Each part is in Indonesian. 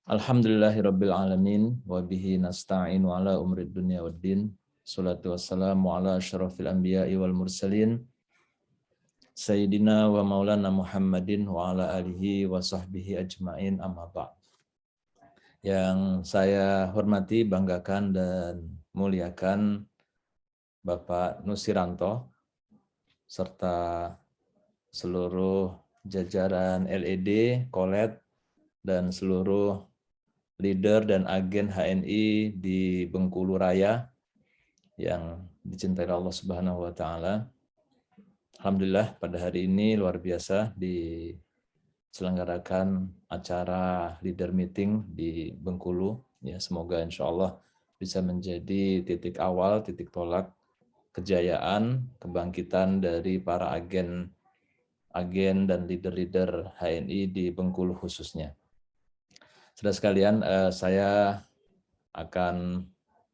Alhamdulillahirabbil alamin wa bihi nasta'inu ala umrid dunya waddin. Shalatu wassalamu ala asyrafil anbiya'i wal mursalin sayyidina wa maulana Muhammadin wa ala alihi wa sahbihi ajmain, amma ba'd. Yang saya hormati, banggakan dan muliakan Bapak Nusiranto serta seluruh jajaran LED, Kolet, dan seluruh leader dan agen HNI di Bengkulu Raya yang dicintai Allah Subhanahu wa taala. Alhamdulillah pada hari ini luar biasa diselenggarakan acara leader meeting di Bengkulu. Ya, semoga insya Allah bisa menjadi titik awal, titik tolak kejayaan, kebangkitan dari para agen dan leader-leader HNI di Bengkulu khususnya. Saudara sekalian, saya akan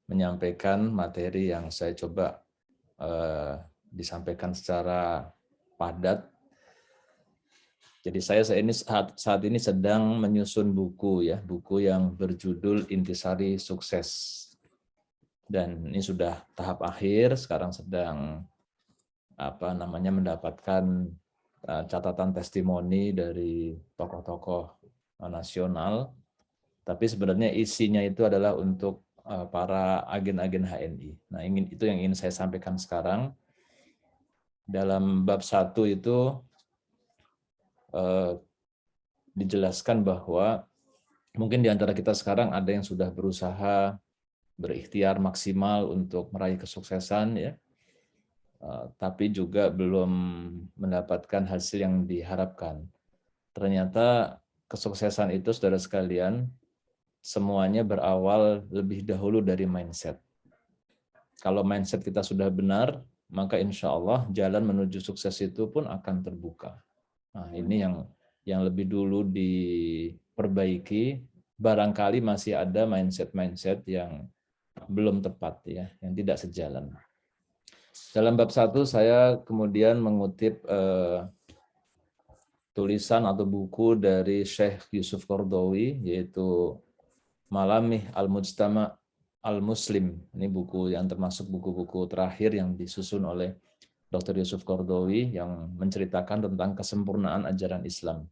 menyampaikan materi yang saya coba disampaikan secara padat. Jadi saya saat ini sedang menyusun buku yang berjudul Intisari Sukses. Dan ini sudah tahap akhir, sekarang sedang mendapatkan catatan testimoni dari tokoh-tokoh nasional. Tapi sebenarnya isinya itu adalah untuk para agen-agen HNI. Nah, itu yang ingin saya sampaikan sekarang. Dalam bab 1 itu dijelaskan bahwa mungkin di antara kita sekarang ada yang sudah berusaha berikhtiar maksimal untuk meraih kesuksesan, ya, tapi juga belum mendapatkan hasil yang diharapkan. Ternyata kesuksesan itu, saudara sekalian, semuanya berawal lebih dahulu dari mindset. Kalau mindset kita sudah benar, maka insya Allah jalan menuju sukses itu pun akan terbuka. Nah, ini yang lebih dulu diperbaiki. Barangkali masih ada mindset yang belum tepat, ya, yang tidak sejalan. Dalam bab 1 saya kemudian mengutip tulisan atau buku dari Syekh Yusuf Qaradawi, yaitu Malamih Al-Mujtama Al-Muslim. Ini buku yang termasuk buku-buku terakhir yang disusun oleh Dr. Yusuf Qaradawi yang menceritakan tentang kesempurnaan ajaran Islam.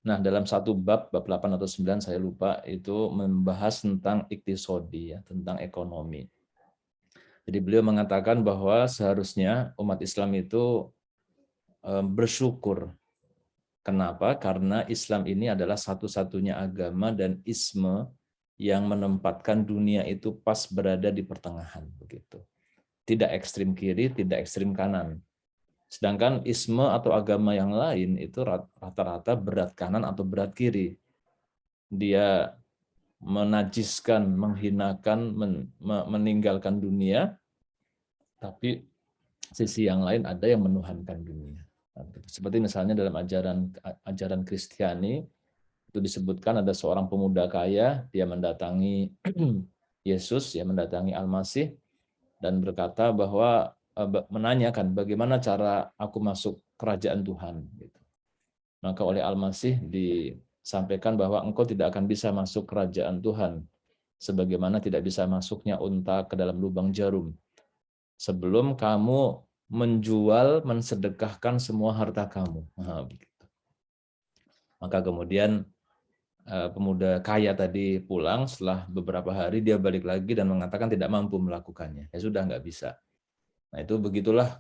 Nah, dalam satu bab 8 atau 9 saya lupa, itu membahas tentang iktisodi, ya, tentang ekonomi. Jadi beliau mengatakan bahwa seharusnya umat Islam itu bersyukur. Kenapa? Karena Islam ini adalah satu-satunya agama dan isme yang menempatkan dunia itu pas berada di pertengahan, begitu. Tidak ekstrim kiri, tidak ekstrim kanan. Sedangkan isme atau agama yang lain itu rata-rata berat kanan atau berat kiri. Dia menajiskan, menghinakan, meninggalkan dunia, tapi sisi yang lain ada yang menuhankan dunia. Seperti misalnya dalam ajaran Kristiani, itu disebutkan ada seorang pemuda kaya, dia mendatangi Yesus, ya, mendatangi Al-Masih, dan berkata bahwa menanyakan bagaimana cara aku masuk kerajaan Tuhan. Maka oleh Al-Masih disampaikan bahwa engkau tidak akan bisa masuk kerajaan Tuhan sebagaimana tidak bisa masuknya unta ke dalam lubang jarum sebelum kamu menjual, mensedekahkan semua harta kamu. Nah, begitu. Maka kemudian pemuda kaya tadi pulang, setelah beberapa hari dia balik lagi dan mengatakan tidak mampu melakukannya. Ya sudah, nggak bisa. Nah, itu begitulah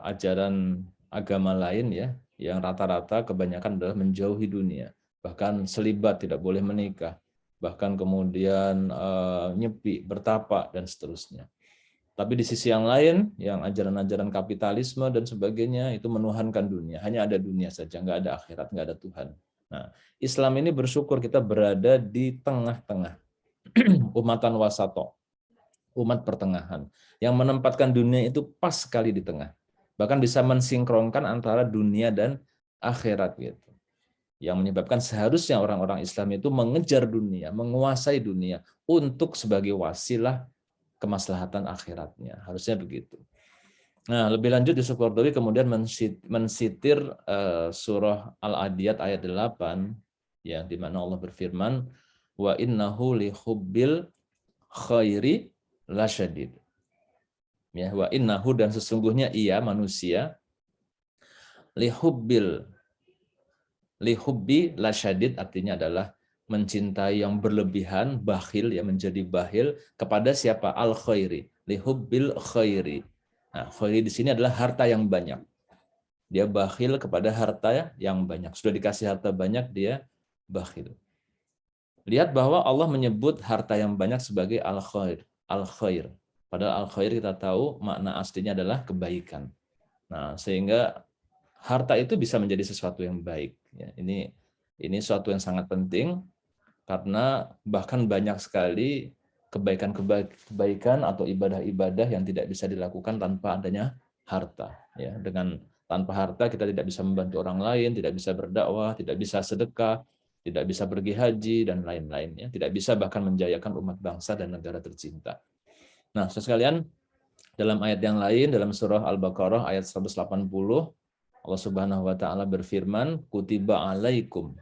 ajaran agama lain, ya, yang rata-rata kebanyakan adalah menjauhi dunia. Bahkan selibat, tidak boleh menikah. Bahkan kemudian nyepi, bertapa, dan seterusnya. Tapi di sisi yang lain, yang ajaran-ajaran kapitalisme dan sebagainya, itu menuhankan dunia. Hanya ada dunia saja, nggak ada akhirat, nggak ada Tuhan. Nah, Islam ini bersyukur kita berada di tengah-tengah. Umatan wasato, umat pertengahan, yang menempatkan dunia itu pas sekali di tengah. Bahkan bisa mensinkronkan antara dunia dan akhirat, gitu. Yang menyebabkan seharusnya orang-orang Islam itu mengejar dunia, menguasai dunia, untuk sebagai wasilah kemaslahatan akhiratnya. Harusnya begitu. Nah, lebih lanjut Yusuf Qaradawi kemudian mensitir surah Al-Adiyat ayat 8 Ya, di mana Allah berfirman, wa innahu li hubbil khairi lasyadid. Ya, wa innahu, dan sesungguhnya ia manusia, lihubbi lasyadid, artinya adalah mencintai yang berlebihan, bakhil, ya, menjadi bakhil kepada siapa? Al khairi, lihubbil khairi. Nah, khairi di sini adalah harta yang banyak. Dia bakhil kepada harta yang banyak. Sudah dikasih harta banyak, dia bakhil. Lihat bahwa Allah menyebut harta yang banyak sebagai al-khair. Al-khair. Padahal al-khair kita tahu makna aslinya adalah kebaikan. Nah, sehingga harta itu bisa menjadi sesuatu yang baik. Ya, ini suatu yang sangat penting, karena bahkan banyak sekali kebaikan atau ibadah-ibadah yang tidak bisa dilakukan tanpa adanya harta. Ya, tanpa harta kita tidak bisa membantu orang lain, tidak bisa berdakwah, tidak bisa sedekah, tidak bisa pergi haji, dan lain-lainnya. Tidak bisa bahkan menjayakan umat bangsa dan negara tercinta. Nah, saudara sekalian, dalam ayat yang lain, dalam surah Al-Baqarah ayat 180, Allah Subhanahu wa taala berfirman, kutiba alaikum,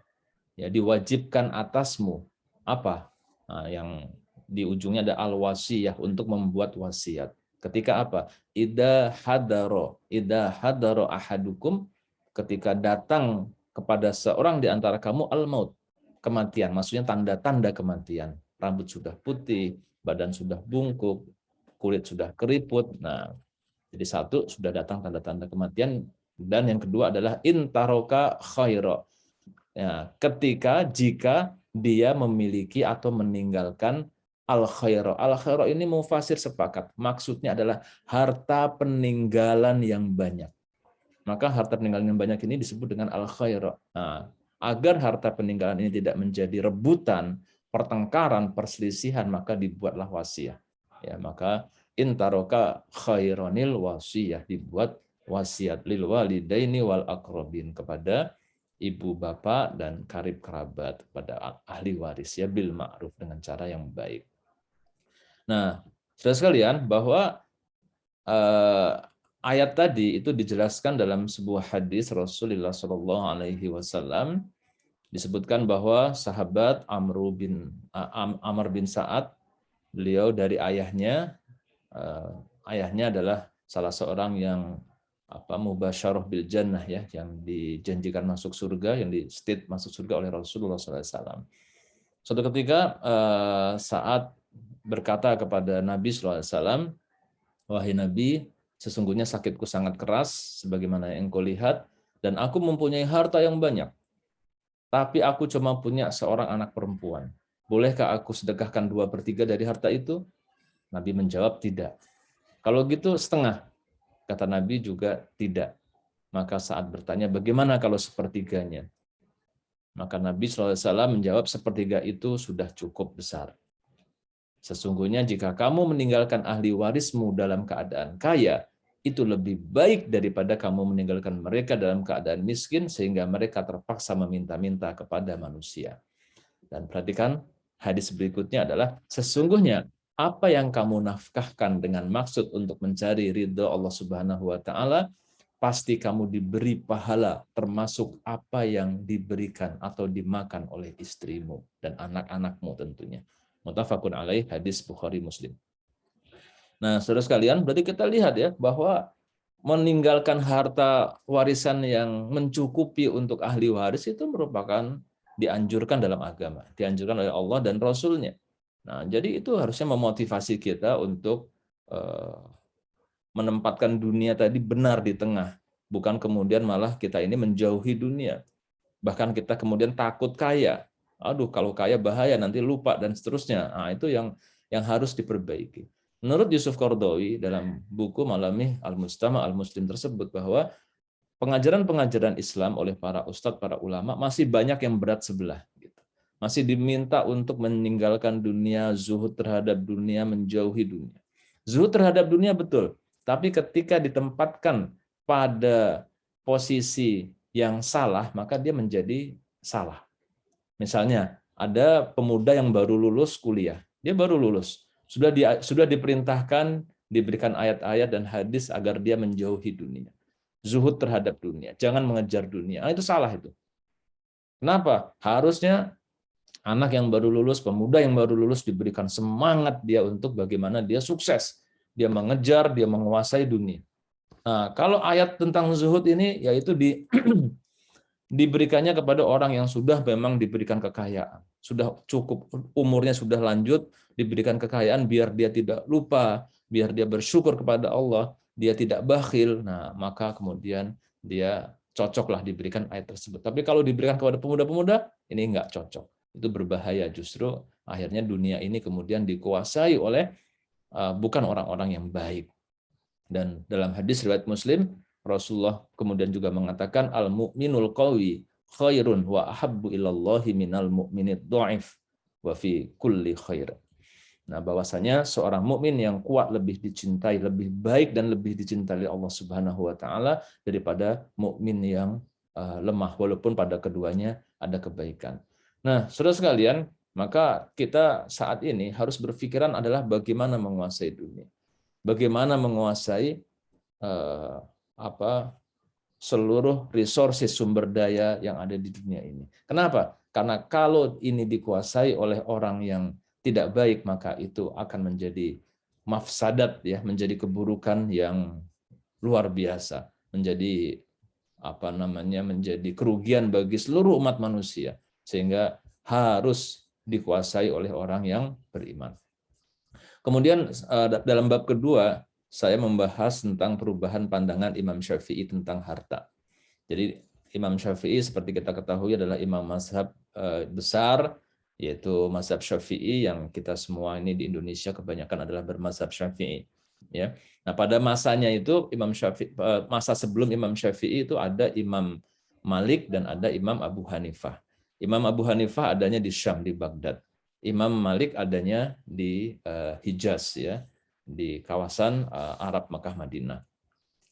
ya, diwajibkan atasmu apa? Nah, yang di ujungnya ada al-wasiyah, untuk membuat wasiat. Ketika apa? Idza hadaro ahadukum, ketika datang kepada seorang di antara kamu al-maut, kematian, maksudnya tanda-tanda kematian. Rambut sudah putih, badan sudah bungkuk, kulit sudah keriput. Nah, jadi satu, sudah datang tanda-tanda kematian, dan yang kedua adalah intaroka khaira. Ya, jika dia memiliki atau meninggalkan al-khaira. Al-khaira ini mufasir sepakat, maksudnya adalah harta peninggalan yang banyak. Maka harta peninggalan yang banyak ini disebut dengan al-khaira. Nah, agar harta peninggalan ini tidak menjadi rebutan, pertengkaran, perselisihan, maka dibuatlah wasiat. Ya, maka intaroka khaironil wasiyah, dibuat wasiat lil walidaini wal aqrabin, kepada ibu bapak dan karib kerabat, pada ahli waris, ya, bil ma'ruf, dengan cara yang baik. Nah, saudara sekalian, bahwa ayat tadi itu dijelaskan dalam sebuah hadis Rasulullah Shallallahu Alaihi Wasallam, disebutkan bahwa sahabat Amr bin Sa'ad, beliau dari ayahnya, ayahnya adalah salah seorang yang mubasyarah bil jannah, ya, yang dijanjikan masuk surga, yang di state masuk surga oleh Rasulullah SAW. Suatu ketika Sa'ad berkata kepada Nabi SAW, wahai Nabi, sesungguhnya sakitku sangat keras, sebagaimana yang engkau lihat, dan aku mempunyai harta yang banyak, tapi aku cuma punya seorang anak perempuan. Bolehkah aku sedekahkan 2/3 dari harta itu? Nabi menjawab, tidak. Kalau gitu setengah. Kata Nabi juga tidak. Maka saat bertanya, bagaimana kalau sepertiganya? Maka Nabi SAW menjawab, sepertiga itu sudah cukup besar. Sesungguhnya jika kamu meninggalkan ahli warismu dalam keadaan kaya, itu lebih baik daripada kamu meninggalkan mereka dalam keadaan miskin, sehingga mereka terpaksa meminta-minta kepada manusia. Dan perhatikan, hadis berikutnya adalah, sesungguhnya apa yang kamu nafkahkan dengan maksud untuk mencari ridha Allah Subhanahu wa taala, pasti kamu diberi pahala, termasuk apa yang diberikan atau dimakan oleh istrimu dan anak-anakmu tentunya. Muttafaqun alaih, hadis Bukhari Muslim. Nah, saudara sekalian, berarti kita lihat, ya, bahwa meninggalkan harta warisan yang mencukupi untuk ahli waris itu merupakan dianjurkan dalam agama, dianjurkan oleh Allah dan Rasul-Nya. Nah, jadi itu harusnya memotivasi kita untuk menempatkan dunia tadi benar di tengah, bukan kemudian malah kita ini menjauhi dunia. Bahkan kita kemudian takut kaya. Aduh, kalau kaya bahaya, nanti lupa, dan seterusnya. Nah, itu yang harus diperbaiki. Menurut Yusuf Qaradawi dalam buku Malamih Al-Mujtama' Al-Muslim tersebut, bahwa pengajaran-pengajaran Islam oleh para ustadz, para ulama masih banyak yang berat sebelah. Masih diminta untuk meninggalkan dunia, zuhud terhadap dunia, menjauhi dunia. Zuhud terhadap dunia betul, tapi ketika ditempatkan pada posisi yang salah, maka dia menjadi salah. Misalnya, ada pemuda yang baru lulus kuliah, dia baru lulus, sudah diperintahkan, diberikan ayat-ayat dan hadis agar dia menjauhi dunia, zuhud terhadap dunia, jangan mengejar dunia. Itu salah itu. Kenapa? Harusnya anak yang baru lulus, pemuda yang baru lulus diberikan semangat dia untuk bagaimana dia sukses. Dia mengejar, dia menguasai dunia. Nah, kalau ayat tentang zuhud ini yaitu diberikannya kepada orang yang sudah memang diberikan kekayaan. Sudah cukup, umurnya sudah lanjut, diberikan kekayaan biar dia tidak lupa, biar dia bersyukur kepada Allah, dia tidak bakhil. Nah, maka kemudian dia cocoklah diberikan ayat tersebut. Tapi kalau diberikan kepada pemuda-pemuda, ini enggak cocok. Itu berbahaya, justru akhirnya dunia ini kemudian dikuasai oleh bukan orang-orang yang baik. Dan dalam hadis riwayat Muslim, Rasulullah kemudian juga mengatakan al-mu'minul qawi khairun wa ahabbu ilallahi minal mu'minid dhaif wa fi kulli khair. Nah, bahwasanya seorang mukmin yang kuat lebih dicintai, lebih baik dan lebih dicintai Allah Subhanahu wa taala daripada mukmin yang lemah, walaupun pada keduanya ada kebaikan. Nah, saudara sekalian, maka kita saat ini harus berpikiran adalah bagaimana menguasai dunia. Bagaimana menguasai seluruh resources sumber daya yang ada di dunia ini. Kenapa? Karena kalau ini dikuasai oleh orang yang tidak baik, maka itu akan menjadi mafsadat, ya, menjadi keburukan yang luar biasa, menjadi menjadi kerugian bagi seluruh umat manusia, sehingga harus dikuasai oleh orang yang beriman. Kemudian dalam bab kedua saya membahas tentang perubahan pandangan Imam Syafi'i tentang harta. Jadi Imam Syafi'i seperti kita ketahui adalah imam mazhab besar, yaitu mazhab Syafi'i, yang kita semua ini di Indonesia kebanyakan adalah bermazhab Syafi'i. Ya. Nah, pada masanya itu masa sebelum Imam Syafi'i itu ada Imam Malik dan ada Imam Abu Hanifah. Imam Abu Hanifah adanya di Syam, di Baghdad. Imam Malik adanya di Hijaz, ya, di kawasan Arab Makkah Madinah.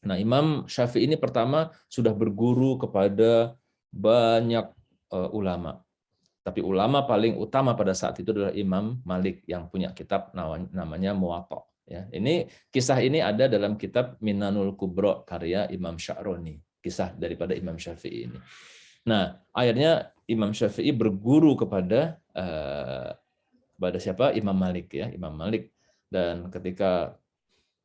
Nah, Imam Syafi'i ini pertama sudah berguru kepada banyak ulama. Tapi ulama paling utama pada saat itu adalah Imam Malik yang punya kitab namanya Muwatta. Ya, kisah ini ada dalam kitab Minanul Kubro karya Imam Sya'roni, kisah daripada Imam Syafi'i ini. Nah, akhirnya Imam Syafi'i berguru kepada siapa? Imam Malik, ya, Imam Malik. Dan ketika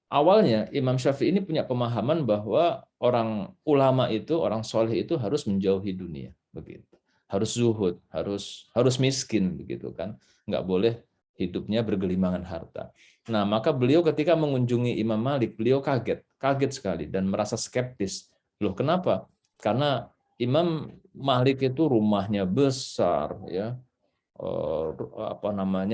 awalnya Imam Syafi'i ini punya pemahaman bahwa orang ulama itu, orang soleh itu harus menjauhi dunia, begitu. Harus zuhud, harus miskin, begitu kan? Nggak boleh hidupnya bergelimangan harta. Nah, maka beliau ketika mengunjungi Imam Malik, beliau kaget sekali dan merasa skeptis. Loh, kenapa? Karena Imam Malik itu rumahnya besar, ya,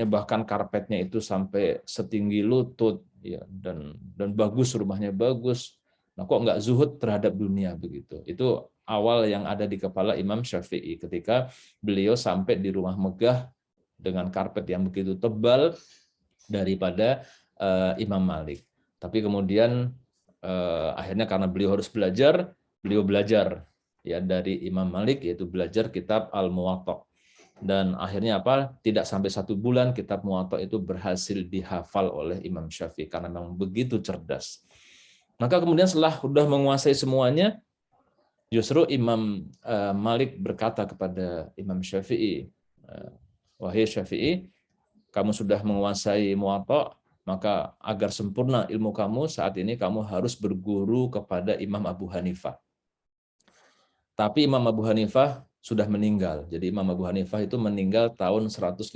bahkan karpetnya itu sampai setinggi lutut, ya, dan bagus, rumahnya bagus. Nah, kok nggak zuhud terhadap dunia, begitu? Itu awal yang ada di kepala Imam Syafi'i ketika beliau sampai di rumah megah dengan karpet yang begitu tebal daripada Imam Malik. Tapi kemudian akhirnya karena beliau harus belajar, beliau belajar, ya, dari Imam Malik, yaitu belajar kitab Al-Muwatta. Dan akhirnya tidak sampai 1 bulan kitab Muwatta itu berhasil dihafal oleh Imam Syafi'i karena memang begitu cerdas. Maka kemudian setelah sudah menguasai semuanya, justru Imam Malik berkata kepada Imam Syafi'i, wahai Syafi'i, kamu sudah menguasai Muwatta, maka agar sempurna ilmu kamu saat ini kamu harus berguru kepada Imam Abu Hanifah. Tapi Imam Abu Hanifah sudah meninggal. Jadi Imam Abu Hanifah itu meninggal tahun 150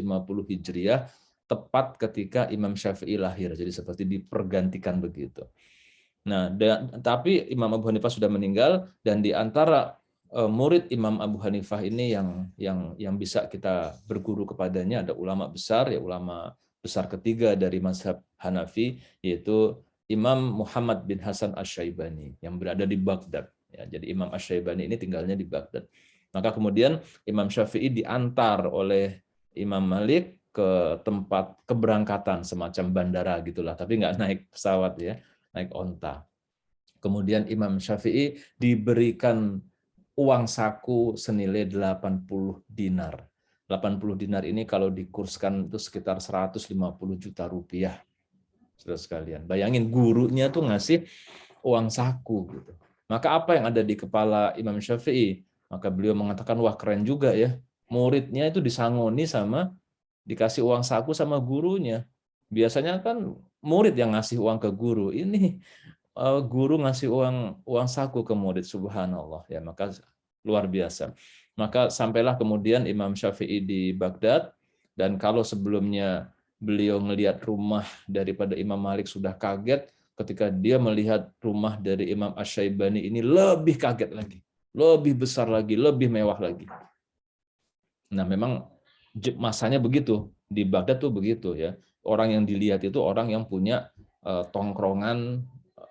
Hijriah, tepat ketika Imam Syafi'i lahir. Jadi seperti dipergantikan begitu. Nah, tapi Imam Abu Hanifah sudah meninggal, dan di antara murid Imam Abu Hanifah ini yang bisa kita berguru kepadanya ada ulama besar, ya, ulama besar ketiga dari mazhab Hanafi, yaitu Imam Muhammad bin Hasan Asy-Syaibani yang berada di Baghdad. Ya, jadi Imam Asy-Syaibani ini tinggalnya di Baghdad. Maka kemudian Imam Syafi'i diantar oleh Imam Malik ke tempat keberangkatan, semacam bandara gitulah, tapi nggak naik pesawat, ya, naik onta. Kemudian Imam Syafi'i diberikan uang saku senilai 80 dinar. 80 dinar ini kalau dikurskan itu sekitar 150 juta rupiah. Saudara sekalian, bayangin gurunya tuh ngasih uang saku gitu. Maka apa yang ada di kepala Imam Syafi'i? Maka beliau mengatakan, wah keren juga ya. Muridnya itu disangoni sama, dikasih uang saku sama gurunya. Biasanya kan murid yang ngasih uang ke guru. Ini guru ngasih uang saku ke murid, subhanallah. Ya, maka luar biasa. Maka sampailah kemudian Imam Syafi'i di Baghdad, dan kalau sebelumnya beliau melihat rumah daripada Imam Malik sudah kaget, ketika dia melihat rumah dari Imam Asy-Syaibani ini lebih kaget lagi. Lebih besar lagi, lebih mewah lagi. Nah, memang masanya begitu. Di Baghdad tuh begitu ya. Orang yang dilihat itu orang yang punya tongkrongan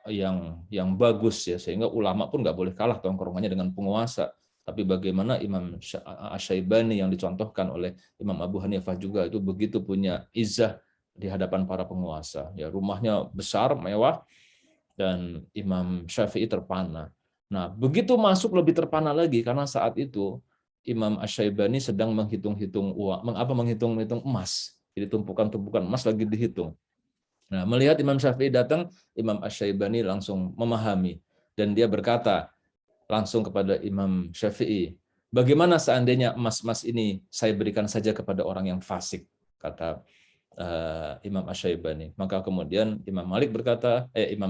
yang bagus ya, sehingga ulama pun nggak boleh kalah tongkrongannya dengan penguasa. Tapi bagaimana Imam Asy-Syaibani yang dicontohkan oleh Imam Abu Hanifah juga itu begitu punya izah di hadapan para penguasa. Ya, rumahnya besar, mewah, dan Imam Syafi'i terpana. Nah, begitu masuk lebih terpana lagi karena saat itu Imam Asy-Syaibani sedang menghitung-hitung uang, menghitung-hitung emas. Jadi tumpukan-tumpukan emas lagi dihitung. Nah, melihat Imam Syafi'i datang, Imam Asy-Syaibani langsung memahami dan dia berkata langsung kepada Imam Syafi'i, bagaimana seandainya emas-emas ini saya berikan saja kepada orang yang fasik, kata Imam Asy-Syaibani. Maka kemudian Imam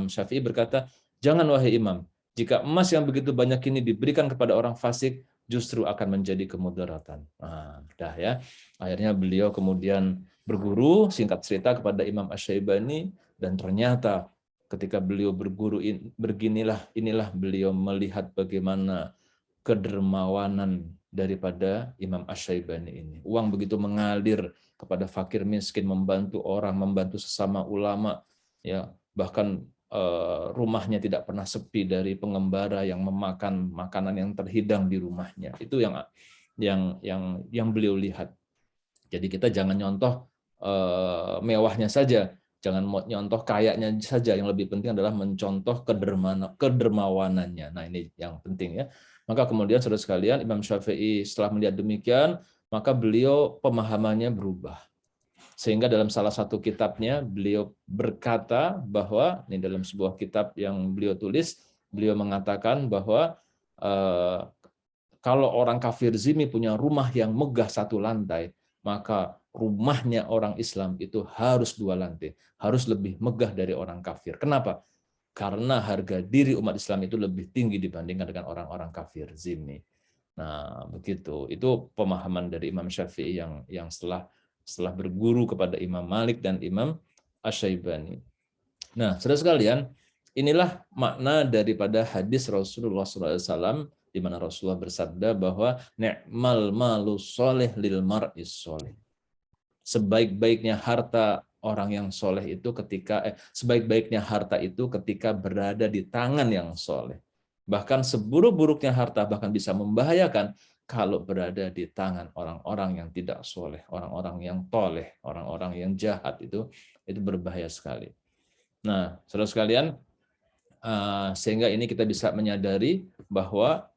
Syafi'i berkata, jangan wahai Imam, jika emas yang begitu banyak ini diberikan kepada orang fasik, justru akan menjadi kemudaratan. Nah, dah ya. Akhirnya beliau kemudian berguru, singkat cerita, kepada Imam Asy-Syaibani, dan ternyata ketika beliau berguru inilah beliau melihat bagaimana kedermawanan daripada Imam Asy-Syaibani ini. Uang begitu mengalir kepada fakir miskin, membantu orang, membantu sesama ulama, ya, bahkan rumahnya tidak pernah sepi dari pengembara yang memakan makanan yang terhidang di rumahnya. Itu yang beliau lihat. Jadi kita jangan nyontoh mewahnya saja, jangan nyontoh kayaknya saja. Yang lebih penting adalah mencontoh kedermawanannya. Nah, ini yang penting ya. Maka kemudian saudara sekalian, Imam Syafi'i setelah melihat demikian, maka beliau pemahamannya berubah. Sehingga dalam salah satu kitabnya beliau berkata bahwa, ini dalam sebuah kitab yang beliau tulis, beliau mengatakan bahwa kalau orang kafir zimmi punya rumah yang megah satu lantai, maka rumahnya orang Islam itu harus 2 lantai, harus lebih megah dari orang kafir. Kenapa? Karena harga diri umat Islam itu lebih tinggi dibandingkan dengan orang-orang kafir zimmi. Nah, begitu. Itu pemahaman dari Imam Syafi'i yang setelah berguru kepada Imam Malik dan Imam Asy-Syaibani. Nah, saudara sekalian, inilah makna daripada hadis Rasulullah SAW, di mana Rasulullah bersabda bahwa ni'mal malu soleh lil mar'is soleh. Sebaik-baiknya harta orang yang soleh itu sebaik-baiknya harta itu ketika berada di tangan yang soleh. Bahkan seburuk-buruknya harta bahkan bisa membahayakan kalau berada di tangan orang-orang yang tidak soleh, orang-orang yang toleh, orang-orang yang jahat, itu berbahaya sekali. Nah, saudara sekalian, sehingga ini kita bisa menyadari bahwa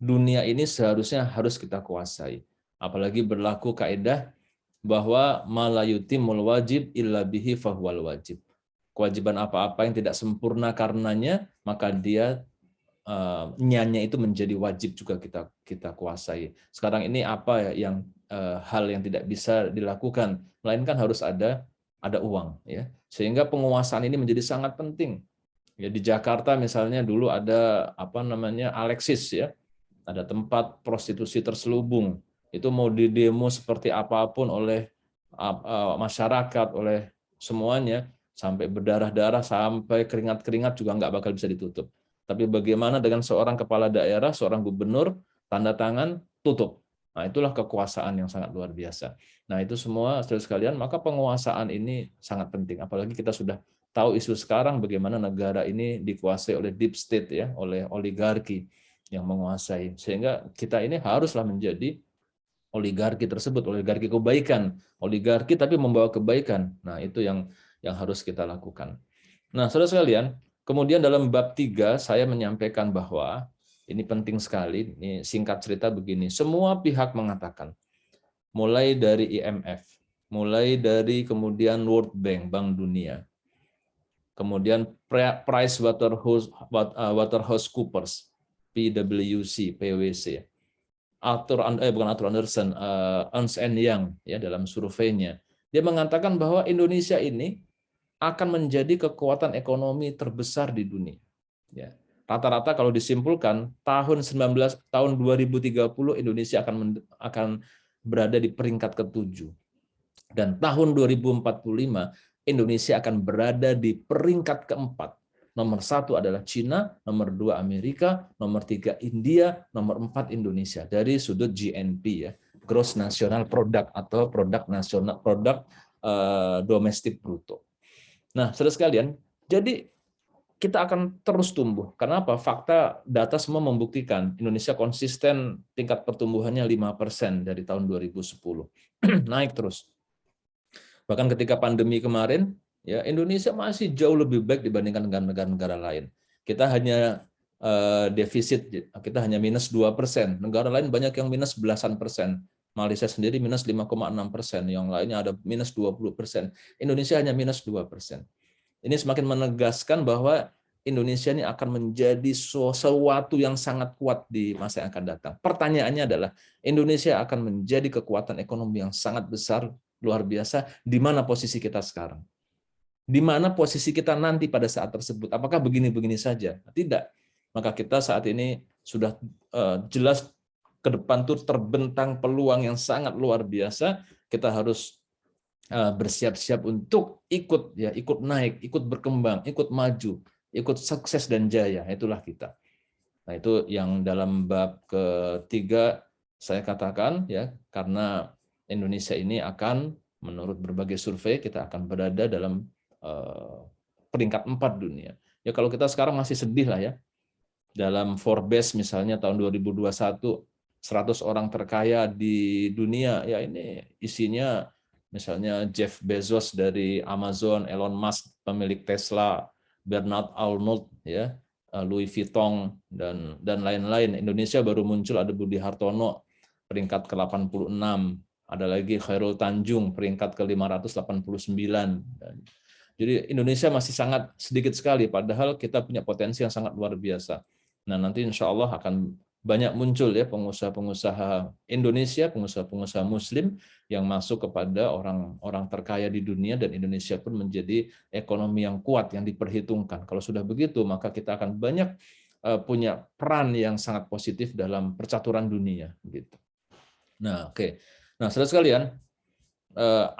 dunia ini seharusnya harus kita kuasai. Apalagi berlaku kaidah bahwa malayutimul wajib illa bihi fahuwal wajib. Kewajiban apa-apa yang tidak sempurna karenanya, maka dia nyanya itu menjadi wajib juga kita kuasai. Sekarang ini apa yang hal yang tidak bisa dilakukan, melainkan harus ada uang, ya. Sehingga penguasaan ini menjadi sangat penting. Ya, di Jakarta misalnya dulu ada Alexis, ya. Ada tempat prostitusi terselubung. Itu mau didemo seperti apapun oleh masyarakat, oleh semuanya, sampai berdarah-darah, sampai keringat-keringat juga nggak bakal bisa ditutup. Tapi bagaimana dengan seorang kepala daerah, seorang gubernur, tanda tangan, tutup. Nah, itulah kekuasaan yang sangat luar biasa. Nah, itu semua, saudara sekalian, maka penguasaan ini sangat penting. Apalagi kita sudah tahu isu sekarang bagaimana negara ini dikuasai oleh deep state, ya, oleh oligarki yang menguasai. Sehingga kita ini haruslah menjadi oligarki tersebut, oligarki kebaikan, oligarki tapi membawa kebaikan. Nah, itu yang harus kita lakukan. Nah, saudara sekalian, kemudian dalam bab 3 saya menyampaikan bahwa ini penting sekali. Ini singkat cerita begini, semua pihak mengatakan, mulai dari IMF, mulai dari kemudian World Bank, Bank Dunia, kemudian PricewaterhouseCoopers, PwC, PwC. Bukan Arthur Andersen, Ernst & Young ya dalam surveinya. Dia mengatakan bahwa Indonesia ini akan menjadi kekuatan ekonomi terbesar di dunia. Ya. Rata-rata kalau disimpulkan tahun 2030 Indonesia akan berada di peringkat ke-7. Dan tahun 2045 Indonesia akan berada di peringkat ke-4. Nomor 1 adalah Cina, nomor 2 Amerika, nomor 3 India, nomor 4 Indonesia dari sudut GNP ya, Gross National Product atau produk domestik bruto. Nah, saudara sekalian, jadi kita akan terus tumbuh. Kenapa? Fakta data semua membuktikan Indonesia konsisten tingkat pertumbuhannya 5% dari tahun 2010. Naik terus. Bahkan ketika pandemi kemarin, ya Indonesia masih jauh lebih baik dibandingkan dengan negara-negara lain. Kita hanya defisit, kita hanya minus 2%. Negara lain banyak yang minus belasan persen. Malaysia sendiri minus 5,6%, yang lainnya ada minus 20%. Indonesia hanya minus 2%. Ini semakin menegaskan bahwa Indonesia ini akan menjadi sesuatu yang sangat kuat di masa yang akan datang. Pertanyaannya adalah, Indonesia akan menjadi kekuatan ekonomi yang sangat besar, luar biasa, di mana posisi kita sekarang? Di mana posisi kita nanti pada saat tersebut? Apakah begini-begini saja? Tidak. Maka kita saat ini sudah jelas ke depan tuh terbentang peluang yang sangat luar biasa. Kita harus bersiap-siap untuk ikut naik, ikut berkembang, ikut maju, ikut sukses dan jaya. Itulah kita. Nah, itu yang dalam bab ketiga saya katakan ya, karena Indonesia ini akan menurut berbagai survei kita akan berada dalam peringkat 4 dunia. Ya kalau kita sekarang masih sedih lah ya. Dalam Forbes misalnya tahun 2021 100 orang terkaya di dunia, ya ini isinya misalnya Jeff Bezos dari Amazon, Elon Musk pemilik Tesla, Bernard Arnault ya, Louis Vuitton dan lain-lain. Indonesia baru muncul, ada Budi Hartono peringkat ke-86, ada lagi Khairul Tanjung peringkat ke-589. Jadi Indonesia masih sangat sedikit sekali, padahal kita punya potensi yang sangat luar biasa. Nah, nanti insya Allah akan banyak muncul ya pengusaha-pengusaha Indonesia, pengusaha-pengusaha Muslim yang masuk kepada orang-orang terkaya di dunia, dan Indonesia pun menjadi ekonomi yang kuat yang diperhitungkan. Kalau sudah begitu, maka kita akan banyak punya peran yang sangat positif dalam percaturan dunia. Gitu. Nah, oke. Nah, saudara sekalian,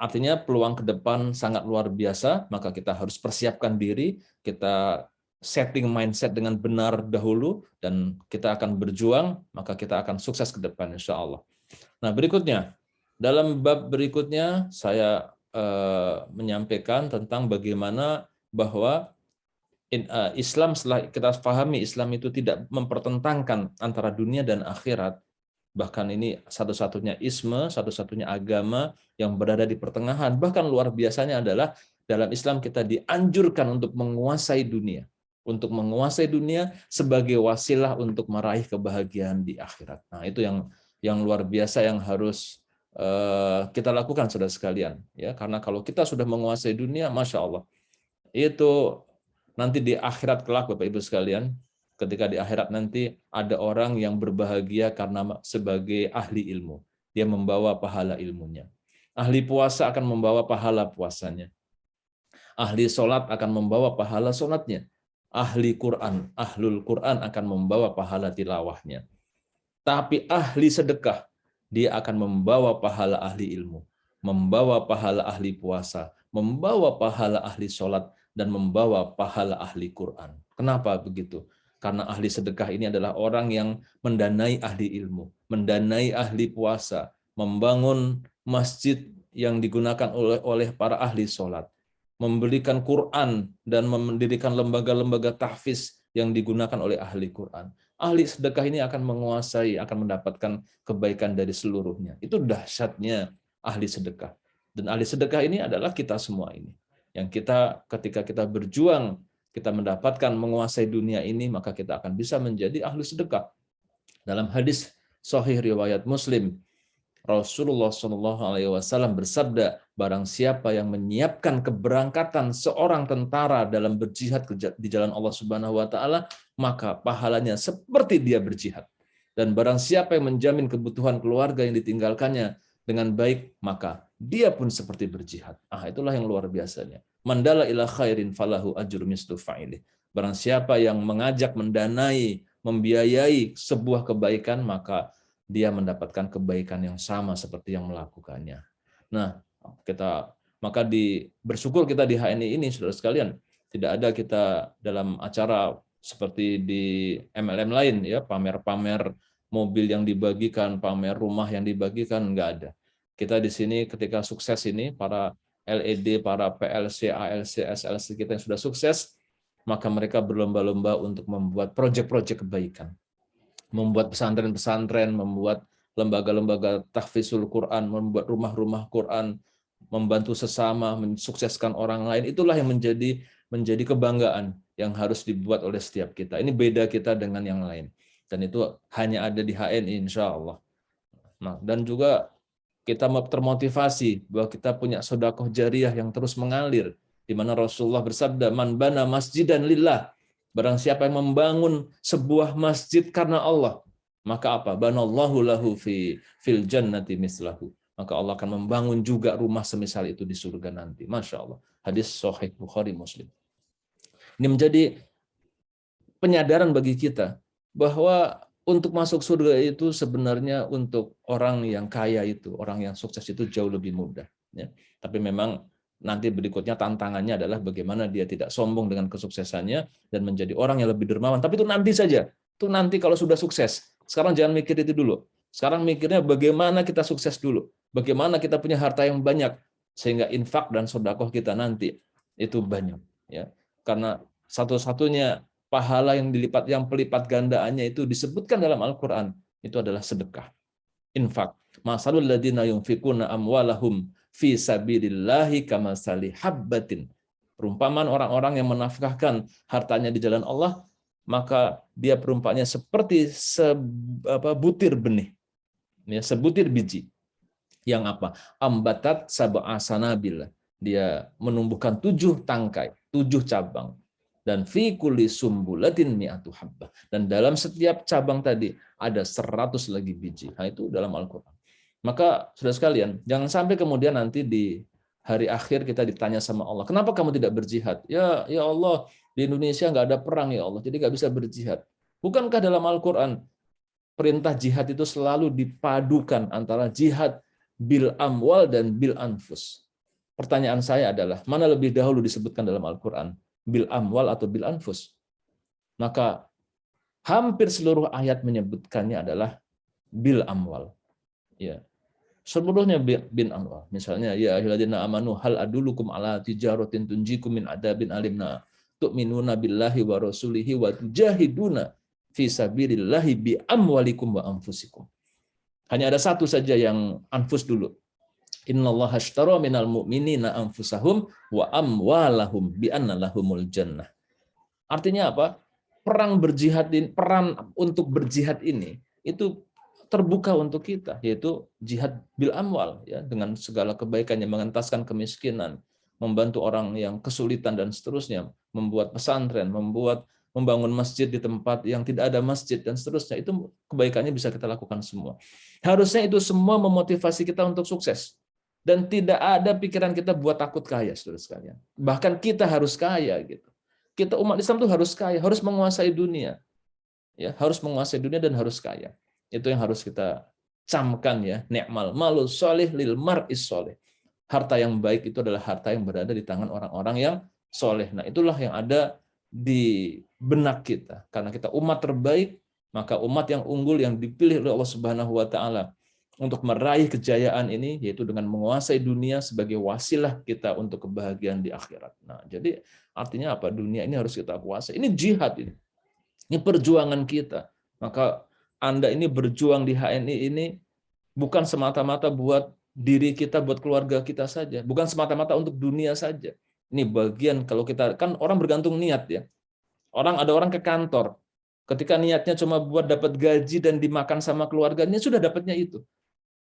artinya peluang ke depan sangat luar biasa, maka kita harus persiapkan diri, kita setting mindset dengan benar dahulu, dan kita akan berjuang, maka kita akan sukses ke depan insya Allah. Nah, berikutnya, dalam bab berikutnya saya menyampaikan tentang bagaimana bahwa Islam, setelah kita pahami Islam itu tidak mempertentangkan antara dunia dan akhirat, bahkan ini satu-satunya isme, satu-satunya agama yang berada di pertengahan. Bahkan luar biasanya adalah dalam Islam kita dianjurkan untuk menguasai dunia. Untuk menguasai dunia sebagai wasilah untuk meraih kebahagiaan di akhirat. Nah, itu yang luar biasa yang harus kita lakukan, saudara sekalian. Ya, karena kalau kita sudah menguasai dunia, Masya Allah, itu nanti di akhirat kelak, Bapak Ibu sekalian, ketika di akhirat nanti ada orang yang berbahagia karena sebagai ahli ilmu. Dia membawa pahala ilmunya. Ahli puasa akan membawa pahala puasanya. Ahli sholat akan membawa pahala sholatnya. Ahli Quran, ahlul Quran akan membawa pahala tilawahnya. Tapi ahli sedekah, dia akan membawa pahala ahli ilmu, membawa pahala ahli puasa, membawa pahala ahli sholat, dan membawa pahala ahli Quran. Kenapa begitu? Karena ahli sedekah ini adalah orang yang mendanai ahli ilmu, mendanai ahli puasa, membangun masjid yang digunakan oleh para ahli sholat, membelikan Quran dan mendirikan lembaga-lembaga tahfiz yang digunakan oleh ahli Quran. Ahli sedekah ini akan menguasai, akan mendapatkan kebaikan dari seluruhnya. Itu dahsyatnya ahli sedekah. Dan ahli sedekah ini adalah kita semua ini. Yang kita ketika kita berjuang, kita mendapatkan menguasai dunia ini, maka kita akan bisa menjadi ahli sedekah. Dalam hadis sahih riwayat Muslim, Rasulullah Shallallahu Alaihi Wasallam bersabda, barang siapa yang menyiapkan keberangkatan seorang tentara dalam berjihad di jalan Allah Subhanahu Wa Taala, maka pahalanya seperti dia berjihad. Dan barang siapa yang menjamin kebutuhan keluarga yang ditinggalkannya dengan baik, maka dia pun seperti berjihad. Itulah yang luar biasanya. Mandala ila khairin falahu ajru mislu fa'ilih. Barang siapa yang mengajak, mendanai, membiayai sebuah kebaikan, maka dia mendapatkan kebaikan yang sama seperti yang melakukannya. Nah, bersyukur kita di HNI ini, saudara sekalian, tidak ada kita dalam acara seperti di MLM lain, ya, pamer-pamer mobil yang dibagikan, pamer rumah yang dibagikan, enggak ada. Kita di sini ketika sukses ini, para LED, para PLC, ALC, SLC kita yang sudah sukses, maka mereka berlomba-lomba untuk membuat proyek-proyek kebaikan. Membuat pesantren-pesantren, membuat lembaga-lembaga tahfizul Quran, membuat rumah-rumah Quran, membantu sesama, mensukseskan orang lain. Itulah yang menjadi kebanggaan yang harus dibuat oleh setiap kita. Ini beda kita dengan yang lain. Dan itu hanya ada di HNI, insya Allah. Nah, dan juga kita termotivasi bahwa kita punya sedekah jariyah yang terus mengalir, di mana Rasulullah bersabda, man bana masjidan lillah, barang siapa yang membangun sebuah masjid karena Allah, maka apa? Banallahu lahu fil jannati mislahu. Maka Allah akan membangun juga rumah semisal itu di surga nanti. Masya Allah. Hadis Sahih Bukhari Muslim. Ini menjadi penyadaran bagi kita bahwa untuk masuk surga itu sebenarnya untuk orang yang kaya itu, orang yang sukses itu jauh lebih mudah. Ya. Tapi memang nanti berikutnya tantangannya adalah bagaimana dia tidak sombong dengan kesuksesannya dan menjadi orang yang lebih dermawan. Tapi itu nanti saja. Itu nanti kalau sudah sukses. Sekarang jangan mikir itu dulu. Sekarang mikirnya bagaimana kita sukses dulu. Bagaimana kita punya harta yang banyak. Sehingga infak dan sedekah kita nanti itu banyak. Ya. Karena satu-satunya pahala yang dilipat, yang pelipat gandaannya itu disebutkan dalam Al-Quran, itu adalah sedekah, infak. Masalul ladina yunfikuna amwalahum fi sabilillahi kamasali habbatin. Perumpamaan orang-orang yang menafkahkan hartanya di jalan Allah, maka dia perumpamannya seperti sebutir benih, ya, sebutir biji. Yang apa? Ambatat sab'a sanabil. Dia menumbuhkan 7 tangkai, 7 cabang. Dan fi kulli sumbulatin mi'atu habbah. Dan dalam setiap cabang tadi ada 100 lagi biji. Nah, itu dalam Al-Quran. Maka saudara sekalian, jangan sampai kemudian nanti di hari akhir kita ditanya sama Allah, kenapa kamu tidak berjihad? Ya Allah, di Indonesia nggak ada perang ya Allah, jadi nggak bisa berjihad. Bukankah dalam Al-Quran perintah jihad itu selalu dipadukan antara jihad bil amwal dan bil anfus? Pertanyaan saya adalah, mana lebih dahulu disebutkan dalam Al-Quran? Bil amwal atau bil anfus? Maka hampir seluruh ayat menyebutkannya adalah bil amwal. Ya. Seluruhnya bin amwal. Misalnya, ya ayyuhalladzina amanu hal adulukum ala tijaratin tunjikum min adabin alimna tu'minuna billahi wa rasulihi wa tujahiduna fi sabilillahi bi amwalikum wa anfusikum. Hanya ada satu saja yang anfus dulu. Innallaha ashtara minal mu'minina anfusahum wa amwalahum bi anna lahumul jannah. Artinya apa? Perang berjihad ini, peran untuk berjihad ini itu terbuka untuk kita, yaitu jihad bil amwal, ya, dengan segala kebaikannya, mengentaskan kemiskinan, membantu orang yang kesulitan dan seterusnya, membuat pesantren, membangun masjid di tempat yang tidak ada masjid dan seterusnya. Itu kebaikannya bisa kita lakukan semua. Harusnya itu semua memotivasi kita untuk sukses. Dan tidak ada pikiran kita buat takut kaya, saudara sekalian. Bahkan kita harus kaya gitu. Kita umat Islam itu harus kaya, harus menguasai dunia. Ya, harus menguasai dunia dan harus kaya. Itu yang harus kita camkan, ya. Ni'mal malu sholih lil mar'is sholih. Harta yang baik itu adalah harta yang berada di tangan orang-orang yang soleh. Nah, itulah yang ada di benak kita. Karena kita umat terbaik, maka umat yang unggul yang dipilih oleh Allah Subhanahu wa taala untuk meraih kejayaan ini, yaitu dengan menguasai dunia sebagai wasilah kita untuk kebahagiaan di akhirat. Nah, jadi artinya apa? Dunia ini harus kita kuasai. Ini jihad ini. Ini perjuangan kita. Maka Anda ini berjuang di HNI ini bukan semata-mata buat diri kita, buat keluarga kita saja. Bukan semata-mata untuk dunia saja. Ini bagian, kalau kita, kan orang bergantung niat ya. Ada orang ke kantor. Ketika niatnya cuma buat dapat gaji dan dimakan sama keluarganya, sudah dapatnya itu.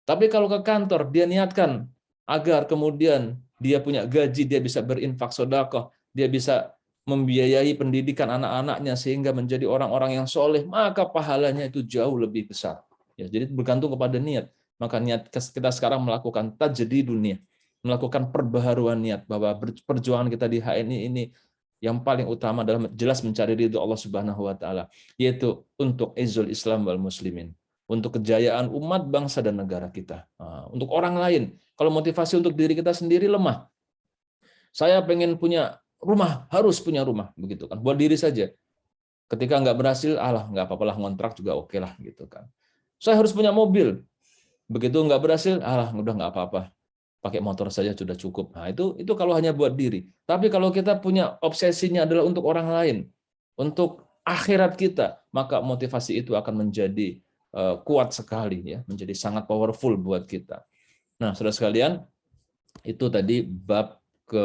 Tapi kalau ke kantor, dia niatkan agar kemudian dia punya gaji, dia bisa berinfak sedekah, dia bisa membiayai pendidikan anak-anaknya sehingga menjadi orang-orang yang soleh, maka pahalanya itu jauh lebih besar. Ya, jadi bergantung kepada niat. Maka niat kita sekarang melakukan tajdid dunia, melakukan perbaharuan niat bahwa perjuangan kita di HNI ini yang paling utama adalah jelas mencari ridho Allah Subhanahu wa taala, yaitu untuk izzul Islam wal muslimin, untuk kejayaan umat, bangsa dan negara kita. Untuk orang lain, kalau motivasi untuk diri kita sendiri lemah. Saya pengen punya rumah, harus punya rumah, begitu kan? Buat diri saja. Ketika nggak berhasil, alah nggak apa-apa lah, ngontrak juga oke lah, gitu kan. Saya harus punya mobil, begitu nggak berhasil, alah udah nggak apa-apa, pakai motor saja sudah cukup. Nah, itu kalau hanya buat diri. Tapi kalau kita punya obsesinya adalah untuk orang lain, untuk akhirat kita, maka motivasi itu akan menjadi kuat sekali, ya, menjadi sangat powerful buat kita. Nah, saudara sekalian, itu tadi bab ke